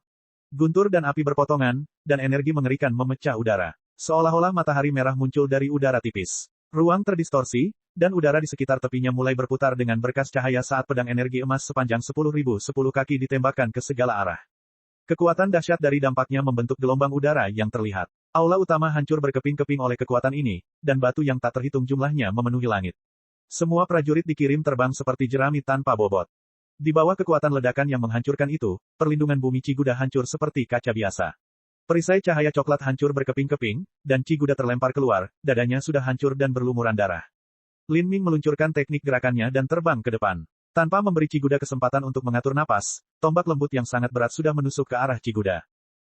Guntur dan api berpotongan, dan energi mengerikan memecah udara. Seolah-olah matahari merah muncul dari udara tipis. Ruang terdistorsi, dan udara di sekitar tepinya mulai berputar dengan berkas cahaya saat pedang energi emas sepanjang 10.010 kaki ditembakkan ke segala arah. Kekuatan dahsyat dari dampaknya membentuk gelombang udara yang terlihat. Aula utama hancur berkeping-keping oleh kekuatan ini, dan batu yang tak terhitung jumlahnya memenuhi langit. Semua prajurit dikirim terbang seperti jerami tanpa bobot. Di bawah kekuatan ledakan yang menghancurkan itu, perlindungan bumi Chiguda hancur seperti kaca biasa. Perisai cahaya coklat hancur berkeping-keping, dan Chiguda terlempar keluar, dadanya sudah hancur dan berlumuran darah. Lin Ming meluncurkan teknik gerakannya dan terbang ke depan. Tanpa memberi Chiguda kesempatan untuk mengatur napas, tombak lembut yang sangat berat sudah menusuk ke arah Chiguda.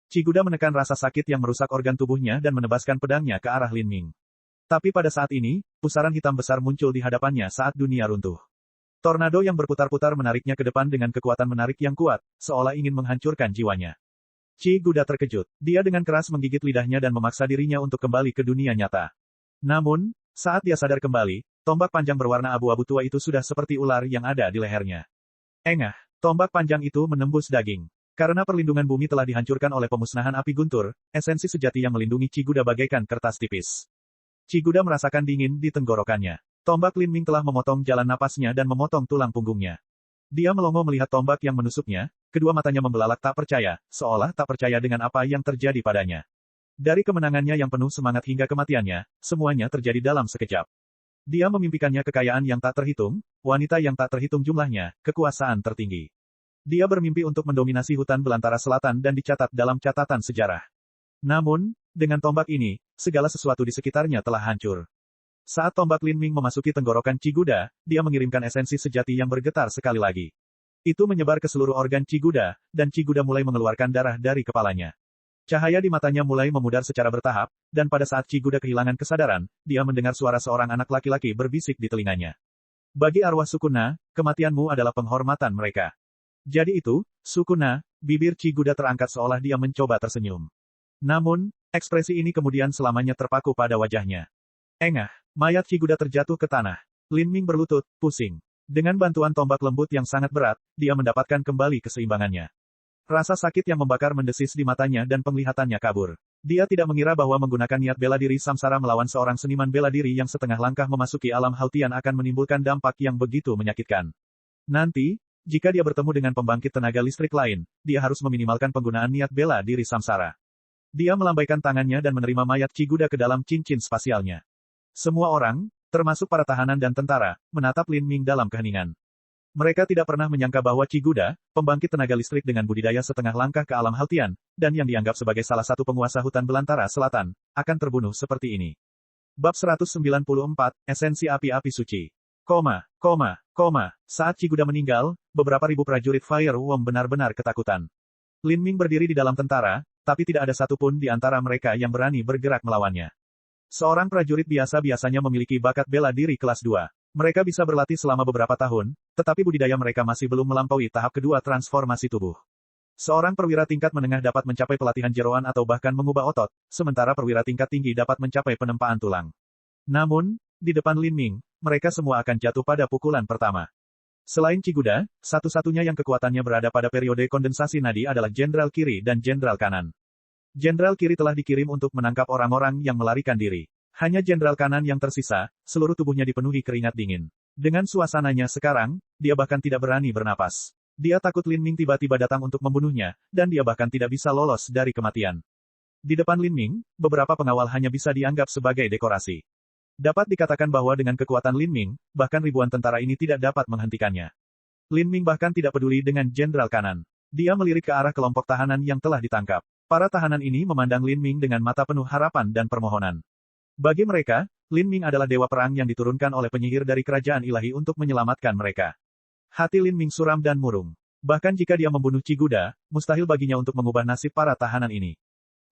Chiguda menekan rasa sakit yang merusak organ tubuhnya dan menebaskan pedangnya ke arah Lin Ming. Tapi pada saat ini, pusaran hitam besar muncul di hadapannya saat dunia runtuh. Tornado yang berputar-putar menariknya ke depan dengan kekuatan menarik yang kuat, seolah ingin menghancurkan jiwanya. Chiguda terkejut. Dia dengan keras menggigit lidahnya dan memaksa dirinya untuk kembali ke dunia nyata. Namun, saat dia sadar kembali, tombak panjang berwarna abu-abu tua itu sudah seperti ular yang ada di lehernya. Engah, tombak panjang itu menembus daging. Karena perlindungan bumi telah dihancurkan oleh pemusnahan api guntur, esensi sejati yang melindungi Chiguda bagaikan kertas tipis. Chiguda merasakan dingin di tenggorokannya. Tombak Lin Ming telah memotong jalan napasnya dan memotong tulang punggungnya. Dia melongo melihat tombak yang menusuknya, kedua matanya membelalak tak percaya, seolah tak percaya dengan apa yang terjadi padanya. Dari kemenangannya yang penuh semangat hingga kematiannya, semuanya terjadi dalam sekejap. Dia memimpikannya kekayaan yang tak terhitung, wanita yang tak terhitung jumlahnya, kekuasaan tertinggi. Dia bermimpi untuk mendominasi hutan belantara selatan dan dicatat dalam catatan sejarah. Namun, dengan tombak ini, segala sesuatu di sekitarnya telah hancur. Saat tombak Lin Ming memasuki tenggorokan Chiguda, dia mengirimkan esensi sejati yang bergetar sekali lagi. Itu menyebar ke seluruh organ Chiguda, dan Chiguda mulai mengeluarkan darah dari kepalanya. Cahaya di matanya mulai memudar secara bertahap, dan pada saat Chiguda kehilangan kesadaran, dia mendengar suara seorang anak laki-laki berbisik di telinganya. Bagi arwah Sukuna, kematianmu adalah penghormatan mereka. Jadi itu, Sukuna, bibir Chiguda terangkat seolah dia mencoba tersenyum. Namun, ekspresi ini kemudian selamanya terpaku pada wajahnya. Engah, mayat Chiguda terjatuh ke tanah. Lin Ming berlutut, pusing. Dengan bantuan tombak lembut yang sangat berat, dia mendapatkan kembali keseimbangannya. Rasa sakit yang membakar mendesis di matanya dan penglihatannya kabur. Dia tidak mengira bahwa menggunakan niat bela diri samsara melawan seorang seniman bela diri yang setengah langkah memasuki alam hautian akan menimbulkan dampak yang begitu menyakitkan. Nanti, jika dia bertemu dengan pembangkit tenaga listrik lain, dia harus meminimalkan penggunaan niat bela diri samsara. Dia melambaikan tangannya dan menerima mayat Chiguda ke dalam cincin spasialnya. Semua orang, termasuk para tahanan dan tentara, menatap Lin Ming dalam keheningan. Mereka tidak pernah menyangka bahwa Chiguda, pembangkit tenaga listrik dengan budidaya setengah langkah ke alam hautian, dan yang dianggap sebagai salah satu penguasa hutan belantara selatan, akan terbunuh seperti ini. Bab 194, Esensi Api-Api Suci. Saat Chiguda meninggal, beberapa ribu prajurit Fire Wom benar-benar ketakutan. Lin Ming berdiri di dalam tentara, tapi tidak ada satupun di antara mereka yang berani bergerak melawannya. Seorang prajurit biasa biasanya memiliki bakat bela diri kelas 2. Mereka bisa berlatih selama beberapa tahun, tetapi budidaya mereka masih belum melampaui tahap kedua transformasi tubuh. Seorang perwira tingkat menengah dapat mencapai pelatihan jeroan atau bahkan mengubah otot, sementara perwira tingkat tinggi dapat mencapai penempaan tulang. Namun, di depan Lin Ming, mereka semua akan jatuh pada pukulan pertama. Selain Chiguda, satu-satunya yang kekuatannya berada pada periode kondensasi nadi adalah Jenderal Kiri dan Jenderal Kanan. Jenderal Kiri telah dikirim untuk menangkap orang-orang yang melarikan diri. Hanya Jenderal Kanan yang tersisa, seluruh tubuhnya dipenuhi keringat dingin. Dengan suasananya sekarang, dia bahkan tidak berani bernapas. Dia takut Lin Ming tiba-tiba datang untuk membunuhnya, dan dia bahkan tidak bisa lolos dari kematian. Di depan Lin Ming, beberapa pengawal hanya bisa dianggap sebagai dekorasi. Dapat dikatakan bahwa dengan kekuatan Lin Ming, bahkan ribuan tentara ini tidak dapat menghentikannya. Lin Ming bahkan tidak peduli dengan Jenderal Kanan. Dia melirik ke arah kelompok tahanan yang telah ditangkap. Para tahanan ini memandang Lin Ming dengan mata penuh harapan dan permohonan. Bagi mereka, Lin Ming adalah dewa perang yang diturunkan oleh penyihir dari kerajaan ilahi untuk menyelamatkan mereka. Hati Lin Ming suram dan murung. Bahkan jika dia membunuh Ciguda, mustahil baginya untuk mengubah nasib para tahanan ini.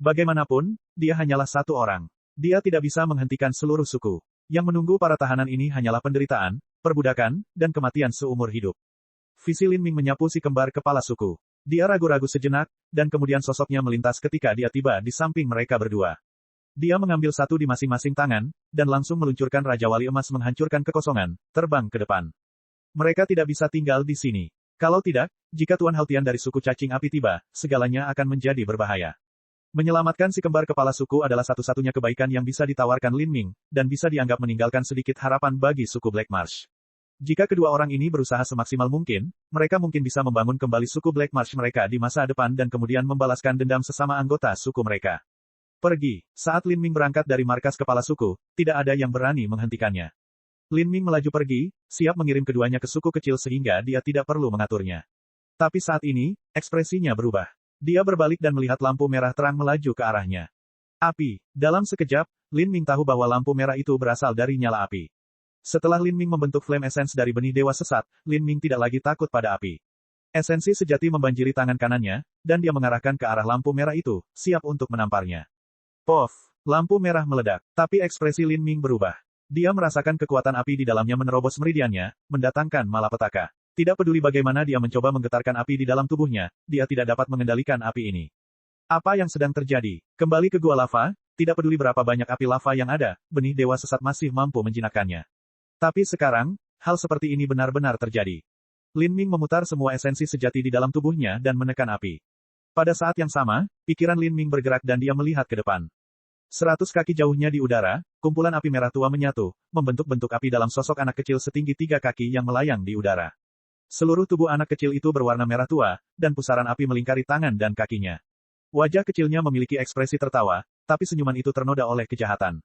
Bagaimanapun, dia hanyalah satu orang. Dia tidak bisa menghentikan seluruh suku. Yang menunggu para tahanan ini hanyalah penderitaan, perbudakan, dan kematian seumur hidup. Visi Lin Ming menyapu si kembar kepala suku. Dia ragu-ragu sejenak, dan kemudian sosoknya melintas ketika dia tiba di samping mereka berdua. Dia mengambil satu di masing-masing tangan, dan langsung meluncurkan Raja Wali Emas menghancurkan kekosongan, terbang ke depan. Mereka tidak bisa tinggal di sini. Kalau tidak, jika Tuan Haltian dari suku cacing api tiba, segalanya akan menjadi berbahaya. Menyelamatkan si kembar kepala suku adalah satu-satunya kebaikan yang bisa ditawarkan Lin Ming, dan bisa dianggap meninggalkan sedikit harapan bagi suku Black Marsh. Jika kedua orang ini berusaha semaksimal mungkin, mereka mungkin bisa membangun kembali suku Black Marsh mereka di masa depan dan kemudian membalaskan dendam sesama anggota suku mereka. Pergi. Saat Lin Ming berangkat dari markas kepala suku, tidak ada yang berani menghentikannya. Lin Ming melaju pergi, siap mengirim keduanya ke suku kecil sehingga dia tidak perlu mengaturnya. Tapi saat ini, ekspresinya berubah. Dia berbalik dan melihat lampu merah terang melaju ke arahnya. Api. Dalam sekejap, Lin Ming tahu bahwa lampu merah itu berasal dari nyala api. Setelah Lin Ming membentuk flame essence dari benih dewa sesat, Lin Ming tidak lagi takut pada api. Esensi sejati membanjiri tangan kanannya, dan dia mengarahkan ke arah lampu merah itu, siap untuk menamparnya. Pof! Lampu merah meledak, tapi ekspresi Lin Ming berubah. Dia merasakan kekuatan api di dalamnya menerobos meridiannya, mendatangkan malapetaka. Tidak peduli bagaimana dia mencoba menggetarkan api di dalam tubuhnya, dia tidak dapat mengendalikan api ini. Apa yang sedang terjadi? Kembali ke gua lava, tidak peduli berapa banyak api lava yang ada, benih dewa sesat masih mampu menjinakkannya. Tapi sekarang, hal seperti ini benar-benar terjadi. Lin Ming memutar semua esensi sejati di dalam tubuhnya dan menekan api. Pada saat yang sama, pikiran Lin Ming bergerak dan dia melihat ke depan. 100 kaki jauhnya di udara, kumpulan api merah tua menyatu, membentuk bentuk api dalam sosok anak kecil setinggi 3 kaki yang melayang di udara. Seluruh tubuh anak kecil itu berwarna merah tua, dan pusaran api melingkari tangan dan kakinya. Wajah kecilnya memiliki ekspresi tertawa, tapi senyuman itu ternoda oleh kejahatan.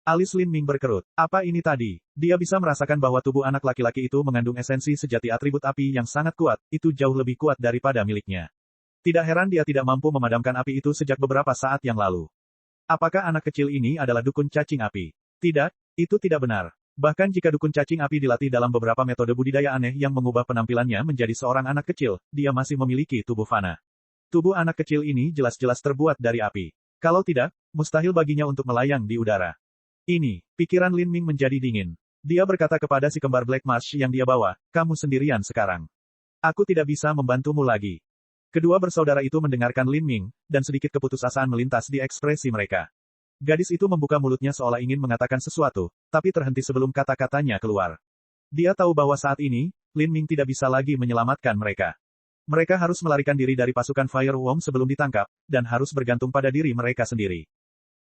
Alis Lin Ming berkerut. Apa ini tadi? Dia bisa merasakan bahwa tubuh anak laki-laki itu mengandung esensi sejati atribut api yang sangat kuat, itu jauh lebih kuat daripada miliknya. Tidak heran dia tidak mampu memadamkan api itu sejak beberapa saat yang lalu. Apakah anak kecil ini adalah dukun cacing api? Tidak, itu tidak benar. Bahkan jika dukun cacing api dilatih dalam beberapa metode budidaya aneh yang mengubah penampilannya menjadi seorang anak kecil, dia masih memiliki tubuh fana. Tubuh anak kecil ini jelas-jelas terbuat dari api. Kalau tidak, mustahil baginya untuk melayang di udara. Ini, pikiran Lin Ming menjadi dingin. Dia berkata kepada si kembar Black Marsh yang dia bawa, kamu sendirian sekarang. Aku tidak bisa membantumu lagi. Kedua bersaudara itu mendengarkan Lin Ming, dan sedikit keputusasaan melintas di ekspresi mereka. Gadis itu membuka mulutnya seolah ingin mengatakan sesuatu, tapi terhenti sebelum kata-katanya keluar. Dia tahu bahwa saat ini, Lin Ming tidak bisa lagi menyelamatkan mereka. Mereka harus melarikan diri dari pasukan Fire Worm sebelum ditangkap, dan harus bergantung pada diri mereka sendiri.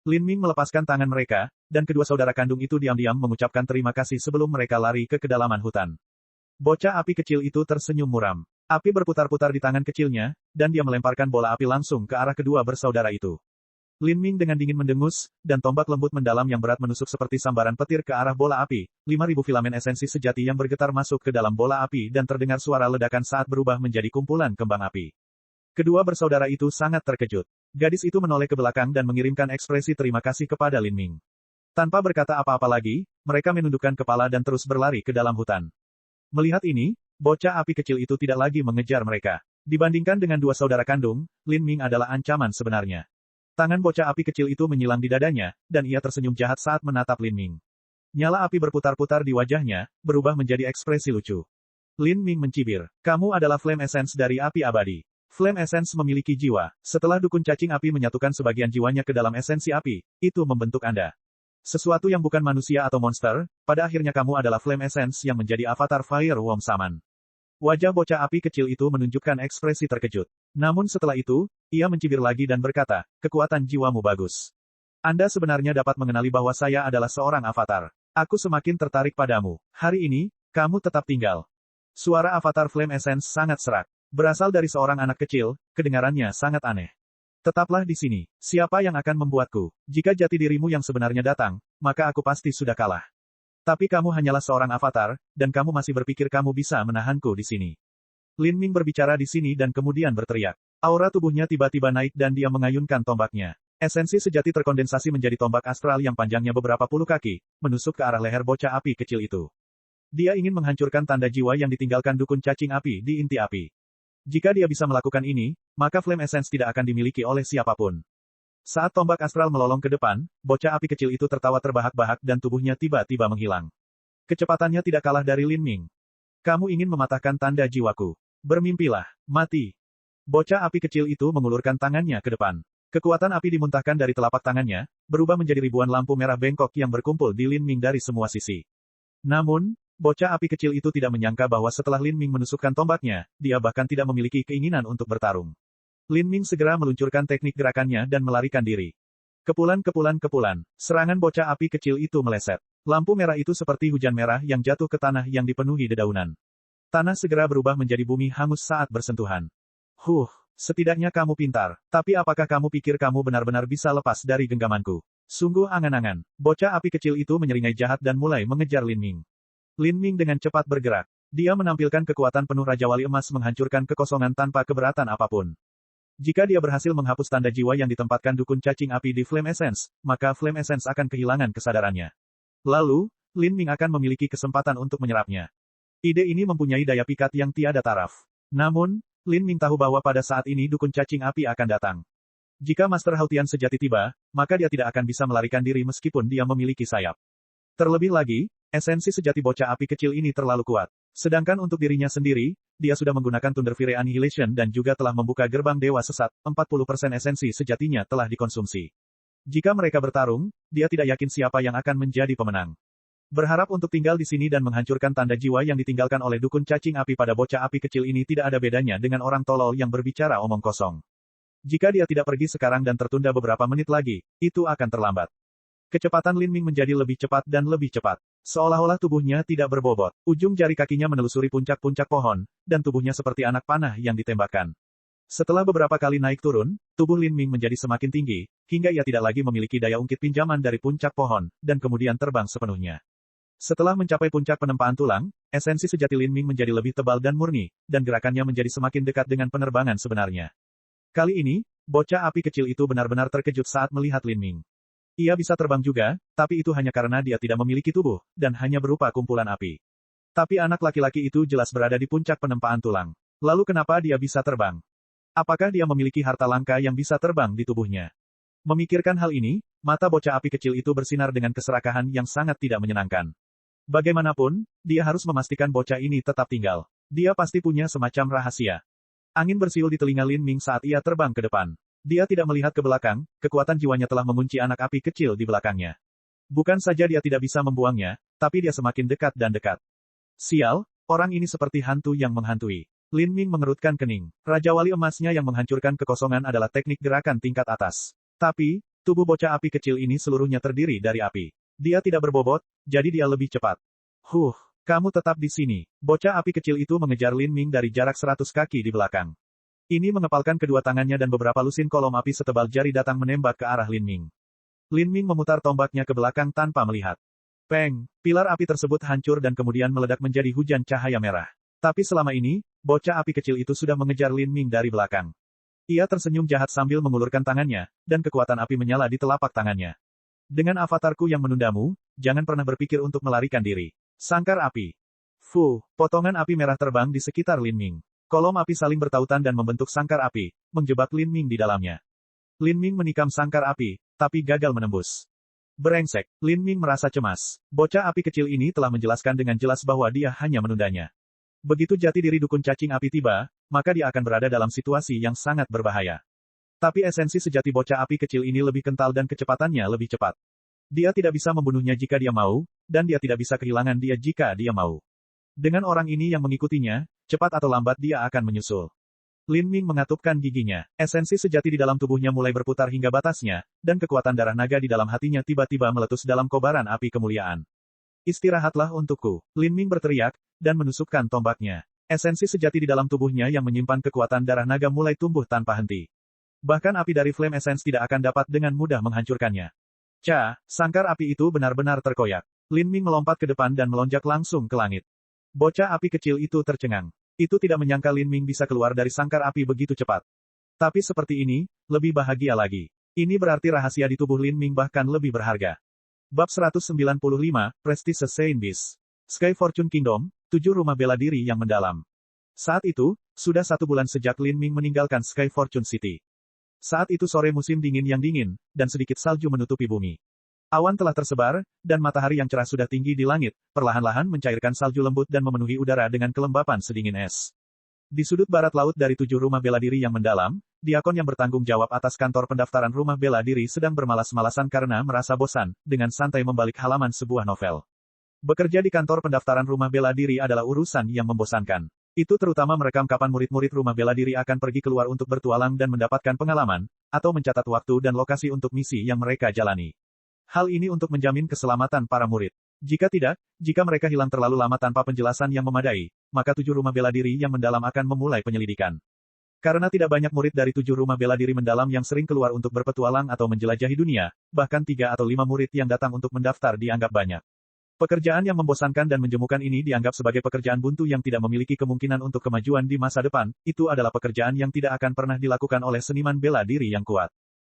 Lin Ming melepaskan tangan mereka, dan kedua saudara kandung itu diam-diam mengucapkan terima kasih sebelum mereka lari ke kedalaman hutan. Bocah api kecil itu tersenyum muram. Api berputar-putar di tangan kecilnya, dan dia melemparkan bola api langsung ke arah kedua bersaudara itu. Lin Ming dengan dingin mendengus, dan tombak lembut mendalam yang berat menusuk seperti sambaran petir ke arah bola api. 5.000 filamen esensi sejati yang bergetar masuk ke dalam bola api dan terdengar suara ledakan saat berubah menjadi kumpulan kembang api. Kedua bersaudara itu sangat terkejut. Gadis itu menoleh ke belakang dan mengirimkan ekspresi terima kasih kepada Lin Ming. Tanpa berkata apa-apa lagi, mereka menundukkan kepala dan terus berlari ke dalam hutan. Melihat ini, bocah api kecil itu tidak lagi mengejar mereka. Dibandingkan dengan dua saudara kandung, Lin Ming adalah ancaman sebenarnya. Tangan bocah api kecil itu menyilang di dadanya, dan ia tersenyum jahat saat menatap Lin Ming. Nyala api berputar-putar di wajahnya, berubah menjadi ekspresi lucu. Lin Ming mencibir. Kamu adalah flame essence dari api abadi. Flame Essence memiliki jiwa. Setelah dukun cacing api menyatukan sebagian jiwanya ke dalam esensi api, itu membentuk Anda. Sesuatu yang bukan manusia atau monster, pada akhirnya kamu adalah Flame Essence yang menjadi avatar Fire Worm Saman. Wajah bocah api kecil itu menunjukkan ekspresi terkejut. Namun setelah itu, ia mencibir lagi dan berkata, kekuatan jiwamu bagus. Anda sebenarnya dapat mengenali bahwa saya adalah seorang avatar. Aku semakin tertarik padamu. Hari ini, Kamu tetap tinggal. Suara avatar Flame Essence sangat serak. Berasal dari seorang anak kecil, kedengarannya sangat aneh. Tetaplah di sini. Siapa yang akan membuatku? Jika jati dirimu yang sebenarnya datang, maka aku pasti sudah kalah. Tapi kamu hanyalah seorang avatar, dan kamu masih berpikir kamu bisa menahanku di sini. Lin Ming berbicara di sini dan kemudian berteriak. Aura tubuhnya tiba-tiba naik dan dia mengayunkan tombaknya. Esensi sejati terkondensasi menjadi tombak astral yang panjangnya beberapa puluh kaki, menusuk ke arah leher bocah api kecil itu. Dia ingin menghancurkan tanda jiwa yang ditinggalkan dukun cacing api di inti api. Jika dia bisa melakukan ini, maka Flame Essence tidak akan dimiliki oleh siapapun. Saat tombak astral melolong ke depan, bocah api kecil itu tertawa terbahak-bahak dan tubuhnya tiba-tiba menghilang. Kecepatannya tidak kalah dari Lin Ming. Kamu ingin mematahkan tanda jiwaku. Bermimpilah, mati. Bocah api kecil itu mengulurkan tangannya ke depan. Kekuatan api dimuntahkan dari telapak tangannya, berubah menjadi ribuan lampu merah bengkok yang berkumpul di Lin Ming dari semua sisi. Namun, bocah api kecil itu tidak menyangka bahwa setelah Lin Ming menusukkan tombaknya, dia bahkan tidak memiliki keinginan untuk bertarung. Lin Ming segera meluncurkan teknik gerakannya dan melarikan diri. Kepulan, serangan bocah api kecil itu meleset. Lampu merah itu seperti hujan merah yang jatuh ke tanah yang dipenuhi dedaunan. Tanah segera berubah menjadi bumi hangus saat bersentuhan. Setidaknya kamu pintar. Tapi apakah kamu pikir kamu benar-benar bisa lepas dari genggamanku? Sungguh angan-angan. Bocah api kecil itu menyeringai jahat dan mulai mengejar Lin Ming. Lin Ming dengan cepat bergerak. Dia menampilkan kekuatan penuh Raja Wali Emas menghancurkan kekosongan tanpa keberatan apapun. Jika dia berhasil menghapus tanda jiwa yang ditempatkan dukun cacing api di Flame Essence, maka Flame Essence akan kehilangan kesadarannya. Lalu, Lin Ming akan memiliki kesempatan untuk menyerapnya. Ide ini mempunyai daya pikat yang tiada taraf. Namun, Lin Ming tahu bahwa pada saat ini dukun cacing api akan datang. Jika Master Hautian sejati tiba, maka dia tidak akan bisa melarikan diri meskipun dia memiliki sayap. Terlebih lagi, esensi sejati bocah api kecil ini terlalu kuat. Sedangkan untuk dirinya sendiri, dia sudah menggunakan Thunderfire Annihilation dan juga telah membuka gerbang Dewa Sesat, 40% esensi sejatinya telah dikonsumsi. Jika mereka bertarung, dia tidak yakin siapa yang akan menjadi pemenang. Berharap untuk tinggal di sini dan menghancurkan tanda jiwa yang ditinggalkan oleh dukun cacing api pada bocah api kecil ini tidak ada bedanya dengan orang tolol yang berbicara omong kosong. Jika dia tidak pergi sekarang dan tertunda beberapa menit lagi, itu akan terlambat. Kecepatan Lin Ming menjadi lebih cepat dan lebih cepat. Seolah-olah tubuhnya tidak berbobot. Ujung jari kakinya menelusuri puncak-puncak pohon, dan tubuhnya seperti anak panah yang ditembakkan. Setelah beberapa kali naik turun, tubuh Lin Ming menjadi semakin tinggi, hingga ia tidak lagi memiliki daya ungkit pinjaman dari puncak pohon, dan kemudian terbang sepenuhnya. Setelah mencapai puncak penempaan tulang, esensi sejati Lin Ming menjadi lebih tebal dan murni, dan gerakannya menjadi semakin dekat dengan penerbangan sebenarnya. Kali ini, bocah api kecil itu benar-benar terkejut saat melihat Lin Ming. Ia bisa terbang juga, tapi itu hanya karena dia tidak memiliki tubuh, dan hanya berupa kumpulan api. Tapi anak laki-laki itu jelas berada di puncak penempaan tulang. Lalu kenapa dia bisa terbang? Apakah dia memiliki harta langka yang bisa terbang di tubuhnya? Memikirkan hal ini, mata bocah api kecil itu bersinar dengan keserakahan yang sangat tidak menyenangkan. Bagaimanapun, dia harus memastikan bocah ini tetap tinggal. Dia pasti punya semacam rahasia. Angin bersiul di telinga Lin Ming saat ia terbang ke depan. Dia tidak melihat ke belakang, kekuatan jiwanya telah mengunci anak api kecil di belakangnya. Bukan saja dia tidak bisa membuangnya, tapi dia semakin dekat dan dekat. Sial, orang ini seperti hantu yang menghantui. Lin Ming mengerutkan kening. Raja Wali Emasnya yang menghancurkan kekosongan adalah teknik gerakan tingkat atas. Tapi, tubuh bocah api kecil ini seluruhnya terdiri dari api. Dia tidak berbobot, jadi dia lebih cepat. Kamu tetap di sini. Bocah api kecil itu mengejar Lin Ming dari jarak 100 kaki di belakang. Ini mengepalkan kedua tangannya dan beberapa lusin kolom api setebal jari datang menembak ke arah Lin Ming. Lin Ming memutar tombaknya ke belakang tanpa melihat. Peng! Pilar api tersebut hancur dan kemudian meledak menjadi hujan cahaya merah. Tapi selama ini, bocah api kecil itu sudah mengejar Lin Ming dari belakang. Ia tersenyum jahat sambil mengulurkan tangannya, dan kekuatan api menyala di telapak tangannya. Dengan avatarku yang menundamu, jangan pernah berpikir untuk melarikan diri. Sangkar api. Potongan api merah terbang di sekitar Lin Ming. Kolom api saling bertautan dan membentuk sangkar api, menjebak Lin Ming di dalamnya. Lin Ming menikam sangkar api, tapi gagal menembus. Brengsek, Lin Ming merasa cemas. Bocah api kecil ini telah menjelaskan dengan jelas bahwa dia hanya menundanya. Begitu jati diri dukun cacing api tiba, maka dia akan berada dalam situasi yang sangat berbahaya. Tapi esensi sejati bocah api kecil ini lebih kental dan kecepatannya lebih cepat. Dia tidak bisa membunuhnya jika dia mau, dan dia tidak bisa kehilangan dia jika dia mau. Dengan orang ini yang mengikutinya, cepat atau lambat dia akan menyusul. Lin Ming mengatupkan giginya. Esensi sejati di dalam tubuhnya mulai berputar hingga batasnya, dan kekuatan darah naga di dalam hatinya tiba-tiba meletus dalam kobaran api kemuliaan. Istirahatlah untukku. Lin Ming berteriak, dan menusukkan tombaknya. Esensi sejati di dalam tubuhnya yang menyimpan kekuatan darah naga mulai tumbuh tanpa henti. Bahkan api dari Flame Essence tidak akan dapat dengan mudah menghancurkannya. Sangkar api itu benar-benar terkoyak. Lin Ming melompat ke depan dan melonjak langsung ke langit. Bocah api kecil itu tercengang. Itu tidak menyangka Lin Ming bisa keluar dari sangkar api begitu cepat. Tapi seperti ini, lebih bahagia lagi. Ini berarti rahasia di tubuh Lin Ming bahkan lebih berharga. Bab 195, Prestige Saint Beast. Sky Fortune Kingdom, 7 rumah bela diri yang mendalam. Saat itu, sudah 1 bulan sejak Lin Ming meninggalkan Sky Fortune City. Saat itu sore musim dingin yang dingin, dan sedikit salju menutupi bumi. Awan telah tersebar, dan matahari yang cerah sudah tinggi di langit, perlahan-lahan mencairkan salju lembut dan memenuhi udara dengan kelembapan sedingin es. Di sudut barat laut dari 7 rumah bela diri yang mendalam, diakon yang bertanggung jawab atas kantor pendaftaran rumah bela diri sedang bermalas-malasan karena merasa bosan, dengan santai membalik halaman sebuah novel. Bekerja di kantor pendaftaran rumah bela diri adalah urusan yang membosankan. Itu terutama merekam kapan murid-murid rumah bela diri akan pergi keluar untuk bertualang dan mendapatkan pengalaman, atau mencatat waktu dan lokasi untuk misi yang mereka jalani. Hal ini untuk menjamin keselamatan para murid. Jika mereka hilang terlalu lama tanpa penjelasan yang memadai, maka 7 rumah bela diri yang mendalam akan memulai penyelidikan. Karena tidak banyak murid dari 7 rumah bela diri mendalam yang sering keluar untuk berpetualang atau menjelajahi dunia, bahkan 3 atau 5 murid yang datang untuk mendaftar dianggap banyak. Pekerjaan yang membosankan dan menjemukan ini dianggap sebagai pekerjaan buntu yang tidak memiliki kemungkinan untuk kemajuan di masa depan, itu adalah pekerjaan yang tidak akan pernah dilakukan oleh seniman bela diri yang kuat.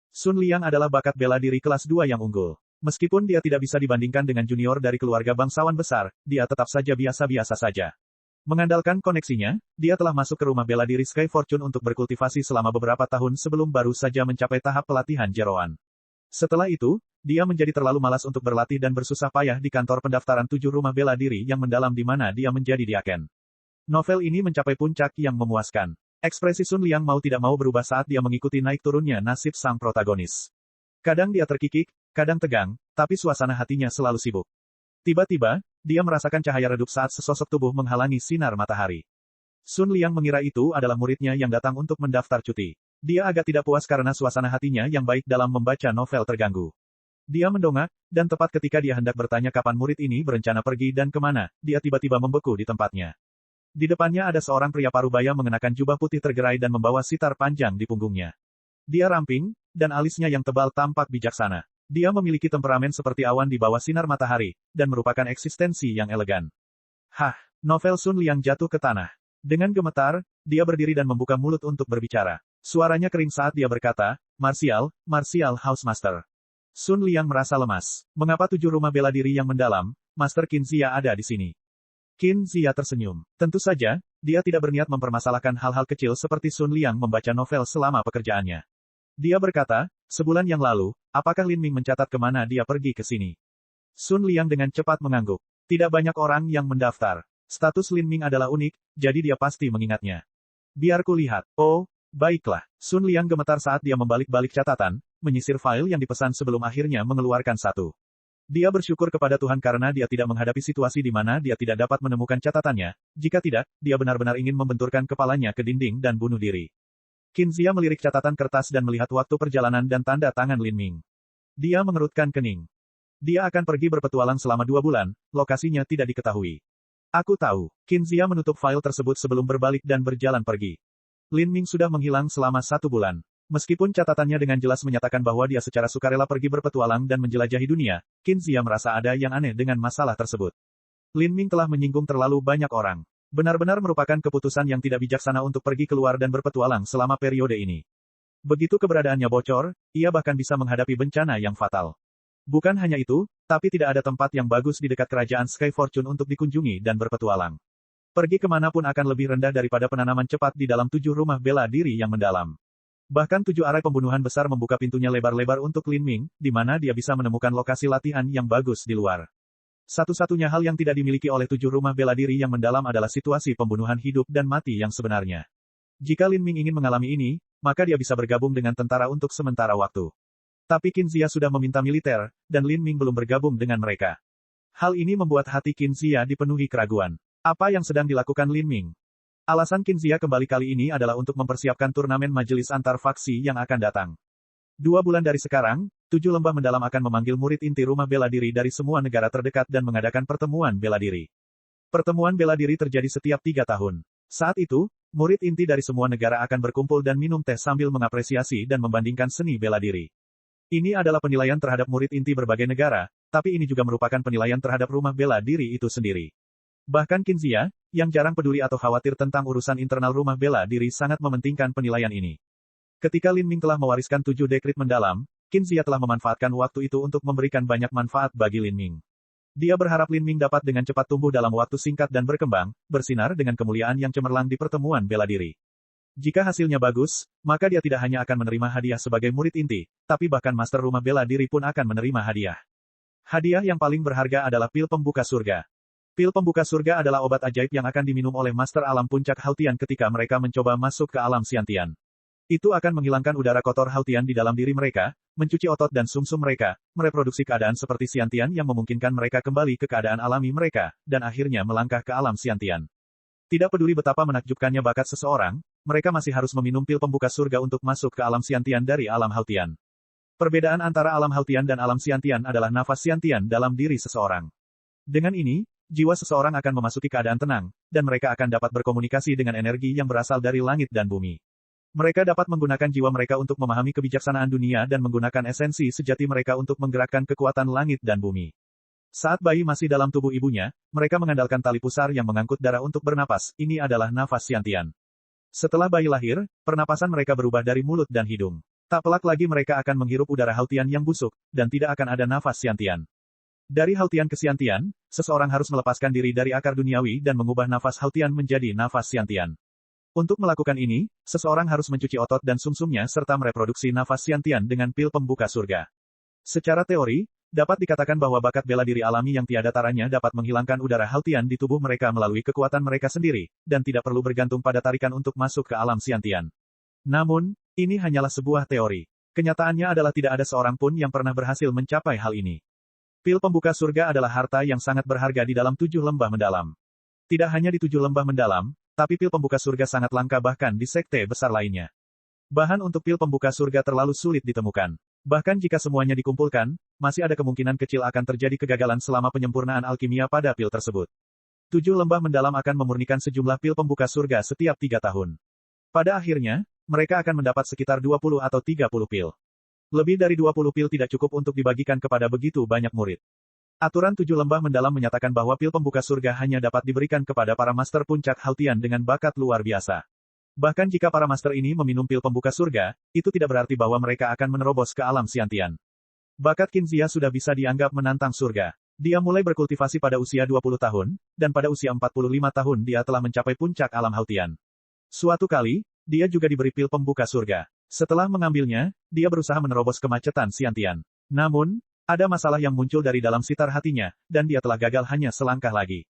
Sun Liang adalah bakat bela diri kelas 2 yang unggul. Meskipun dia tidak bisa dibandingkan dengan junior dari keluarga bangsawan besar, dia tetap saja biasa-biasa saja. Mengandalkan koneksinya, dia telah masuk ke rumah bela diri Sky Fortune untuk berkultivasi selama beberapa tahun sebelum baru saja mencapai tahap pelatihan jeroan. Setelah itu, dia menjadi terlalu malas untuk berlatih dan bersusah payah di kantor pendaftaran 7 rumah bela diri yang mendalam di mana dia menjadi diaken. Novel ini mencapai puncak yang memuaskan. Ekspresi Sun Liang mau tidak mau berubah saat dia mengikuti naik turunnya nasib sang protagonis. Kadang dia terkikik, kadang tegang, tapi suasana hatinya selalu sibuk. Tiba-tiba, dia merasakan cahaya redup saat sesosok tubuh menghalangi sinar matahari. Sun Liang mengira itu adalah muridnya yang datang untuk mendaftar cuti. Dia agak tidak puas karena suasana hatinya yang baik dalam membaca novel terganggu. Dia mendongak, dan tepat ketika dia hendak bertanya kapan murid ini berencana pergi dan kemana, dia tiba-tiba membeku di tempatnya. Di depannya ada seorang pria parubaya mengenakan jubah putih tergerai dan membawa sitar panjang di punggungnya. Dia ramping, dan alisnya yang tebal tampak bijaksana. Dia memiliki temperamen seperti awan di bawah sinar matahari, dan merupakan eksistensi yang elegan. Novel Sun Liang jatuh ke tanah. Dengan gemetar, dia berdiri dan membuka mulut untuk berbicara. Suaranya kering saat dia berkata, Martial Housemaster. Sun Liang merasa lemas. Mengapa 7 rumah bela diri yang mendalam, Master Qin Zia ada di sini? Qin Zia tersenyum. Tentu saja, dia tidak berniat mempermasalahkan hal-hal kecil seperti Sun Liang membaca novel selama pekerjaannya. Dia berkata, sebulan yang lalu, apakah Lin Ming mencatat kemana dia pergi ke sini? Sun Liang dengan cepat mengangguk. Tidak banyak orang yang mendaftar. Status Lin Ming adalah unik, jadi dia pasti mengingatnya. Biar ku lihat. Oh, baiklah. Sun Liang gemetar saat dia membalik-balik catatan, menyisir file yang dipesan sebelum akhirnya mengeluarkan satu. Dia bersyukur kepada Tuhan karena dia tidak menghadapi situasi di mana dia tidak dapat menemukan catatannya, jika tidak, dia benar-benar ingin membenturkan kepalanya ke dinding dan bunuh diri. Qin Zia melirik catatan kertas dan melihat waktu perjalanan dan tanda tangan Lin Ming. Dia mengerutkan kening. Dia akan pergi berpetualang selama 2 bulan, lokasinya tidak diketahui. Aku tahu. Qin Zia menutup file tersebut sebelum berbalik dan berjalan pergi. Lin Ming sudah menghilang selama 1 bulan. Meskipun catatannya dengan jelas menyatakan bahwa dia secara sukarela pergi berpetualang dan menjelajahi dunia, Qin Zia merasa ada yang aneh dengan masalah tersebut. Lin Ming telah menyinggung terlalu banyak orang. Benar-benar merupakan keputusan yang tidak bijaksana untuk pergi keluar dan berpetualang selama periode ini. Begitu keberadaannya bocor, ia bahkan bisa menghadapi bencana yang fatal. Bukan hanya itu, tapi tidak ada tempat yang bagus di dekat kerajaan Sky Fortune untuk dikunjungi dan berpetualang. Pergi kemanapun akan lebih rendah daripada penanaman cepat di dalam 7 rumah bela diri yang mendalam. Bahkan 7 arai pembunuhan besar membuka pintunya lebar-lebar untuk Lin Ming, di mana dia bisa menemukan lokasi latihan yang bagus di luar. Satu-satunya hal yang tidak dimiliki oleh 7 rumah bela diri yang mendalam adalah situasi pembunuhan hidup dan mati yang sebenarnya. Jika Lin Ming ingin mengalami ini, maka dia bisa bergabung dengan tentara untuk sementara waktu. Tapi Qin Zia sudah meminta militer, dan Lin Ming belum bergabung dengan mereka. Hal ini membuat hati Qin Zia dipenuhi keraguan. Apa yang sedang dilakukan Lin Ming? Alasan Qin Zia kembali kali ini adalah untuk mempersiapkan turnamen majelis antar faksi yang akan datang. 2 bulan dari sekarang, 7 lembah mendalam akan memanggil murid inti rumah bela diri dari semua negara terdekat dan mengadakan pertemuan bela diri. Pertemuan bela diri terjadi setiap 3 tahun. Saat itu, murid inti dari semua negara akan berkumpul dan minum teh sambil mengapresiasi dan membandingkan seni bela diri. Ini adalah penilaian terhadap murid inti berbagai negara, tapi ini juga merupakan penilaian terhadap rumah bela diri itu sendiri. Bahkan Qinzia, yang jarang peduli atau khawatir tentang urusan internal rumah bela diri sangat mementingkan penilaian ini. Ketika Lin Ming telah mewariskan 7 dekrit mendalam, Qinzia telah memanfaatkan waktu itu untuk memberikan banyak manfaat bagi Lin Ming. Dia berharap Lin Ming dapat dengan cepat tumbuh dalam waktu singkat dan berkembang, bersinar dengan kemuliaan yang cemerlang di pertemuan bela diri. Jika hasilnya bagus, maka dia tidak hanya akan menerima hadiah sebagai murid inti, tapi bahkan master rumah bela diri pun akan menerima hadiah. Hadiah yang paling berharga adalah pil pembuka surga. Pil pembuka surga adalah obat ajaib yang akan diminum oleh master alam puncak Hautian ketika mereka mencoba masuk ke alam Xiantian. Itu akan menghilangkan udara kotor Hautian di dalam diri mereka, mencuci otot dan sumsum mereka, mereproduksi keadaan seperti Xiantian yang memungkinkan mereka kembali ke keadaan alami mereka, dan akhirnya melangkah ke alam Xiantian. Tidak peduli betapa menakjubkannya bakat seseorang, mereka masih harus meminum pil pembuka surga untuk masuk ke alam Xiantian dari alam Hautian. Perbedaan antara alam Hautian dan alam Xiantian adalah nafas Xiantian dalam diri seseorang. Dengan ini, jiwa seseorang akan memasuki keadaan tenang, dan mereka akan dapat berkomunikasi dengan energi yang berasal dari langit dan bumi. Mereka dapat menggunakan jiwa mereka untuk memahami kebijaksanaan dunia dan menggunakan esensi sejati mereka untuk menggerakkan kekuatan langit dan bumi. Saat bayi masih dalam tubuh ibunya, mereka mengandalkan tali pusar yang mengangkut darah untuk bernapas, ini adalah nafas Xiantian. Setelah bayi lahir, pernapasan mereka berubah dari mulut dan hidung. Tak pelak lagi mereka akan menghirup udara Hautian yang busuk, dan tidak akan ada nafas Xiantian. Dari Hautian ke Xiantian, seseorang harus melepaskan diri dari akar duniawi dan mengubah nafas Hautian menjadi nafas Xiantian. Untuk melakukan ini, seseorang harus mencuci otot dan sumsumnya serta mereproduksi nafas Xiantian dengan pil pembuka surga. Secara teori, dapat dikatakan bahwa bakat bela diri alami yang tiada taranya dapat menghilangkan udara Hautian di tubuh mereka melalui kekuatan mereka sendiri, dan tidak perlu bergantung pada tarikan untuk masuk ke alam Xiantian. Namun, ini hanyalah sebuah teori. Kenyataannya adalah tidak ada seorang pun yang pernah berhasil mencapai hal ini. Pil pembuka surga adalah harta yang sangat berharga di dalam 7 lembah mendalam. Tidak hanya di 7 lembah mendalam, tapi pil pembuka surga sangat langka bahkan di sekte besar lainnya. Bahan untuk pil pembuka surga terlalu sulit ditemukan. Bahkan jika semuanya dikumpulkan, masih ada kemungkinan kecil akan terjadi kegagalan selama penyempurnaan alkimia pada pil tersebut. 7 lembah mendalam akan memurnikan sejumlah pil pembuka surga setiap 3 tahun. Pada akhirnya, mereka akan mendapat sekitar 20 atau 30 pil. Lebih dari 20 pil tidak cukup untuk dibagikan kepada begitu banyak murid. Aturan 7 lembah mendalam menyatakan bahwa pil pembuka surga hanya dapat diberikan kepada para master puncak Hautian dengan bakat luar biasa. Bahkan jika para master ini meminum pil pembuka surga, itu tidak berarti bahwa mereka akan menerobos ke alam Xiantian. Bakat Qinzia sudah bisa dianggap menantang surga. Dia mulai berkultivasi pada usia 20 tahun, dan pada usia 45 tahun dia telah mencapai puncak alam Hautian. Suatu kali, dia juga diberi pil pembuka surga. Setelah mengambilnya, dia berusaha menerobos kemacetan Xiantian. Namun, ada masalah yang muncul dari dalam sitar hatinya, dan dia telah gagal hanya selangkah lagi.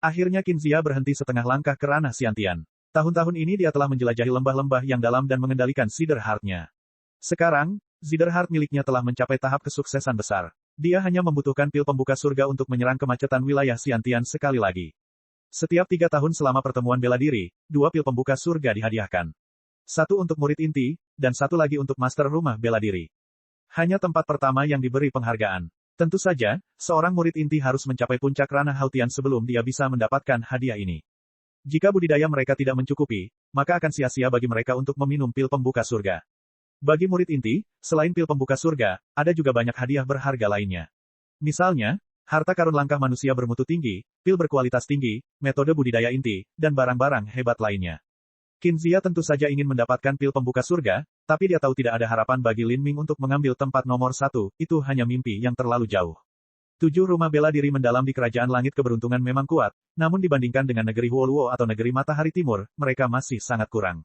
Akhirnya Qinzia berhenti setengah langkah ke ranah Xiantian. Tahun-tahun ini dia telah menjelajahi lembah-lembah yang dalam dan mengendalikan Zidr Heart-nya. Sekarang, Zidr Heart miliknya telah mencapai tahap kesuksesan besar. Dia hanya membutuhkan pil pembuka surga untuk menyerang kemacetan wilayah Xiantian sekali lagi. Setiap 3 tahun selama pertemuan bela diri, 2 pil pembuka surga dihadiahkan. 1 untuk murid inti, dan 1 lagi untuk master rumah bela diri. Hanya tempat pertama yang diberi penghargaan. Tentu saja, seorang murid inti harus mencapai puncak ranah Hautian sebelum dia bisa mendapatkan hadiah ini. Jika budidaya mereka tidak mencukupi, maka akan sia-sia bagi mereka untuk meminum pil pembuka surga. Bagi murid inti, selain pil pembuka surga, ada juga banyak hadiah berharga lainnya. Misalnya, harta karun langkah manusia bermutu tinggi, pil berkualitas tinggi, metode budidaya inti, dan barang-barang hebat lainnya. Qinzia tentu saja ingin mendapatkan pil pembuka surga, tapi dia tahu tidak ada harapan bagi Lin Ming untuk mengambil tempat nomor 1, itu hanya mimpi yang terlalu jauh. 7 rumah bela diri mendalam di kerajaan langit keberuntungan memang kuat, namun dibandingkan dengan negeri Huoluo atau negeri Matahari Timur, mereka masih sangat kurang.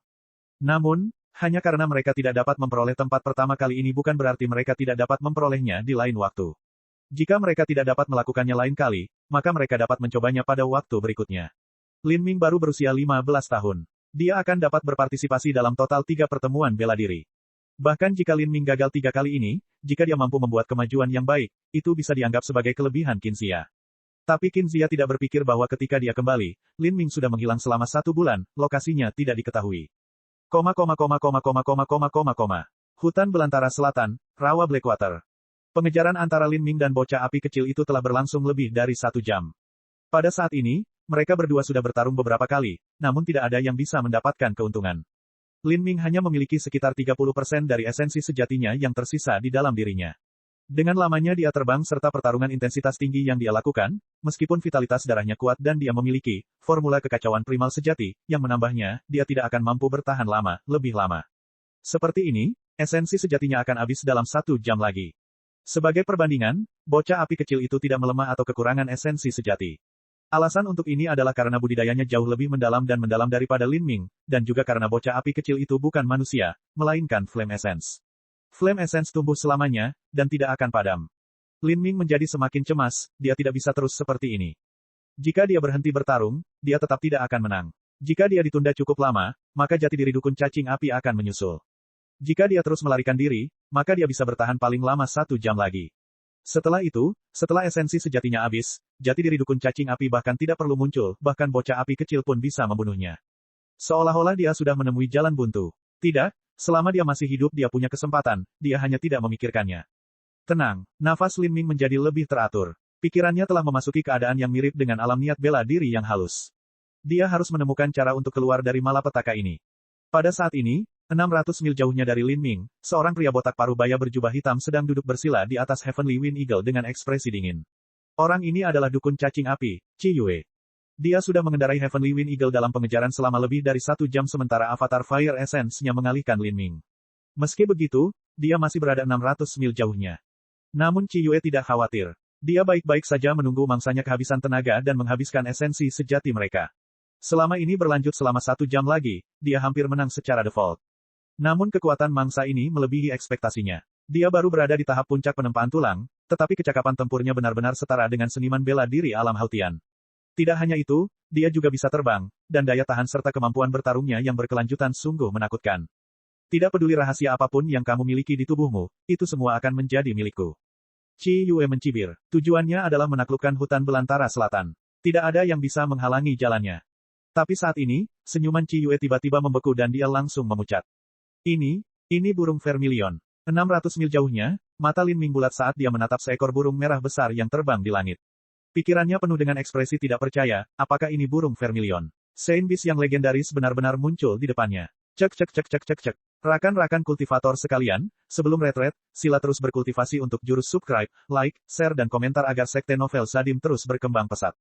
Namun, hanya karena mereka tidak dapat memperoleh tempat pertama kali ini bukan berarti mereka tidak dapat memperolehnya di lain waktu. Jika mereka tidak dapat melakukannya lain kali, maka mereka dapat mencobanya pada waktu berikutnya. Lin Ming baru berusia 15 tahun. Dia akan dapat berpartisipasi dalam total 3 pertemuan bela diri. Bahkan jika Lin Ming gagal 3 kali ini, jika dia mampu membuat kemajuan yang baik, itu bisa dianggap sebagai kelebihan Qinzia. Tapi Qinzia tidak berpikir bahwa ketika dia kembali, Lin Ming sudah menghilang selama 1 bulan, lokasinya tidak diketahui. Hutan belantara selatan, Rawa Blackwater. Pengejaran antara Lin Ming dan bocah api kecil itu telah berlangsung lebih dari 1 jam. Pada saat ini, mereka berdua sudah bertarung beberapa kali, namun tidak ada yang bisa mendapatkan keuntungan. Lin Ming hanya memiliki sekitar 30% dari esensi sejatinya yang tersisa di dalam dirinya. Dengan lamanya dia terbang serta pertarungan intensitas tinggi yang dia lakukan, meskipun vitalitas darahnya kuat dan dia memiliki formula kekacauan primal sejati, yang menambahnya, dia tidak akan mampu bertahan lebih lama. Seperti ini, esensi sejatinya akan habis dalam 1 jam lagi. Sebagai perbandingan, bocah api kecil itu tidak melemah atau kekurangan esensi sejati. Alasan untuk ini adalah karena budidayanya jauh lebih mendalam daripada Lin Ming, dan juga karena bocah api kecil itu bukan manusia, melainkan Flame Essence. Flame Essence tumbuh selamanya, dan tidak akan padam. Lin Ming menjadi semakin cemas, dia tidak bisa terus seperti ini. Jika dia berhenti bertarung, dia tetap tidak akan menang. Jika dia ditunda cukup lama, maka jati diri dukun cacing api akan menyusul. Jika dia terus melarikan diri, maka dia bisa bertahan paling lama 1 jam lagi. Setelah itu, setelah esensi sejatinya habis, jati diri dukun cacing api bahkan tidak perlu muncul, bahkan bocah api kecil pun bisa membunuhnya. Seolah-olah dia sudah menemui jalan buntu. Tidak, selama dia masih hidup dia punya kesempatan, dia hanya tidak memikirkannya. Tenang, nafas Lin Ming menjadi lebih teratur. Pikirannya telah memasuki keadaan yang mirip dengan alam niat bela diri yang halus. Dia harus menemukan cara untuk keluar dari malapetaka ini. Pada saat ini, 600 mil jauhnya dari Lin Ming, seorang pria botak paruh baya berjubah hitam sedang duduk bersila di atas Heavenly Wind Eagle dengan ekspresi dingin. Orang ini adalah dukun cacing api, Qi Yue. Dia sudah mengendarai Heavenly Wind Eagle dalam pengejaran selama lebih dari 1 jam sementara avatar Fire Essence-nya mengalihkan Lin Ming. Meski begitu, dia masih berada 600 mil jauhnya. Namun Qi Yue tidak khawatir. Dia baik-baik saja menunggu mangsanya kehabisan tenaga dan menghabiskan esensi sejati mereka. Selama ini berlanjut selama 1 jam lagi, dia hampir menang secara default. Namun kekuatan mangsa ini melebihi ekspektasinya. Dia baru berada di tahap puncak penempaan tulang, tetapi kecakapan tempurnya benar-benar setara dengan seniman bela diri alam Hautian. Tidak hanya itu, dia juga bisa terbang, dan daya tahan serta kemampuan bertarungnya yang berkelanjutan sungguh menakutkan. Tidak peduli rahasia apapun yang kamu miliki di tubuhmu, itu semua akan menjadi milikku. Qi Yue mencibir. Tujuannya adalah menaklukkan hutan belantara selatan. Tidak ada yang bisa menghalangi jalannya. Tapi saat ini, senyuman Qi Yue tiba-tiba membeku dan dia langsung memucat. Ini burung vermilion. 600 mil jauhnya, mata Lin Ming bulat saat dia menatap seekor burung merah besar yang terbang di langit. Pikirannya penuh dengan ekspresi tidak percaya, apakah ini burung vermilion? Saint Beast yang legendaris benar-benar muncul di depannya. Cek cek cek cek cek cek. Rakan-rakan kultivator sekalian, sebelum retret, sila terus berkultivasi untuk jurus subscribe, like, share dan komentar agar sekte novel Sadim terus berkembang pesat.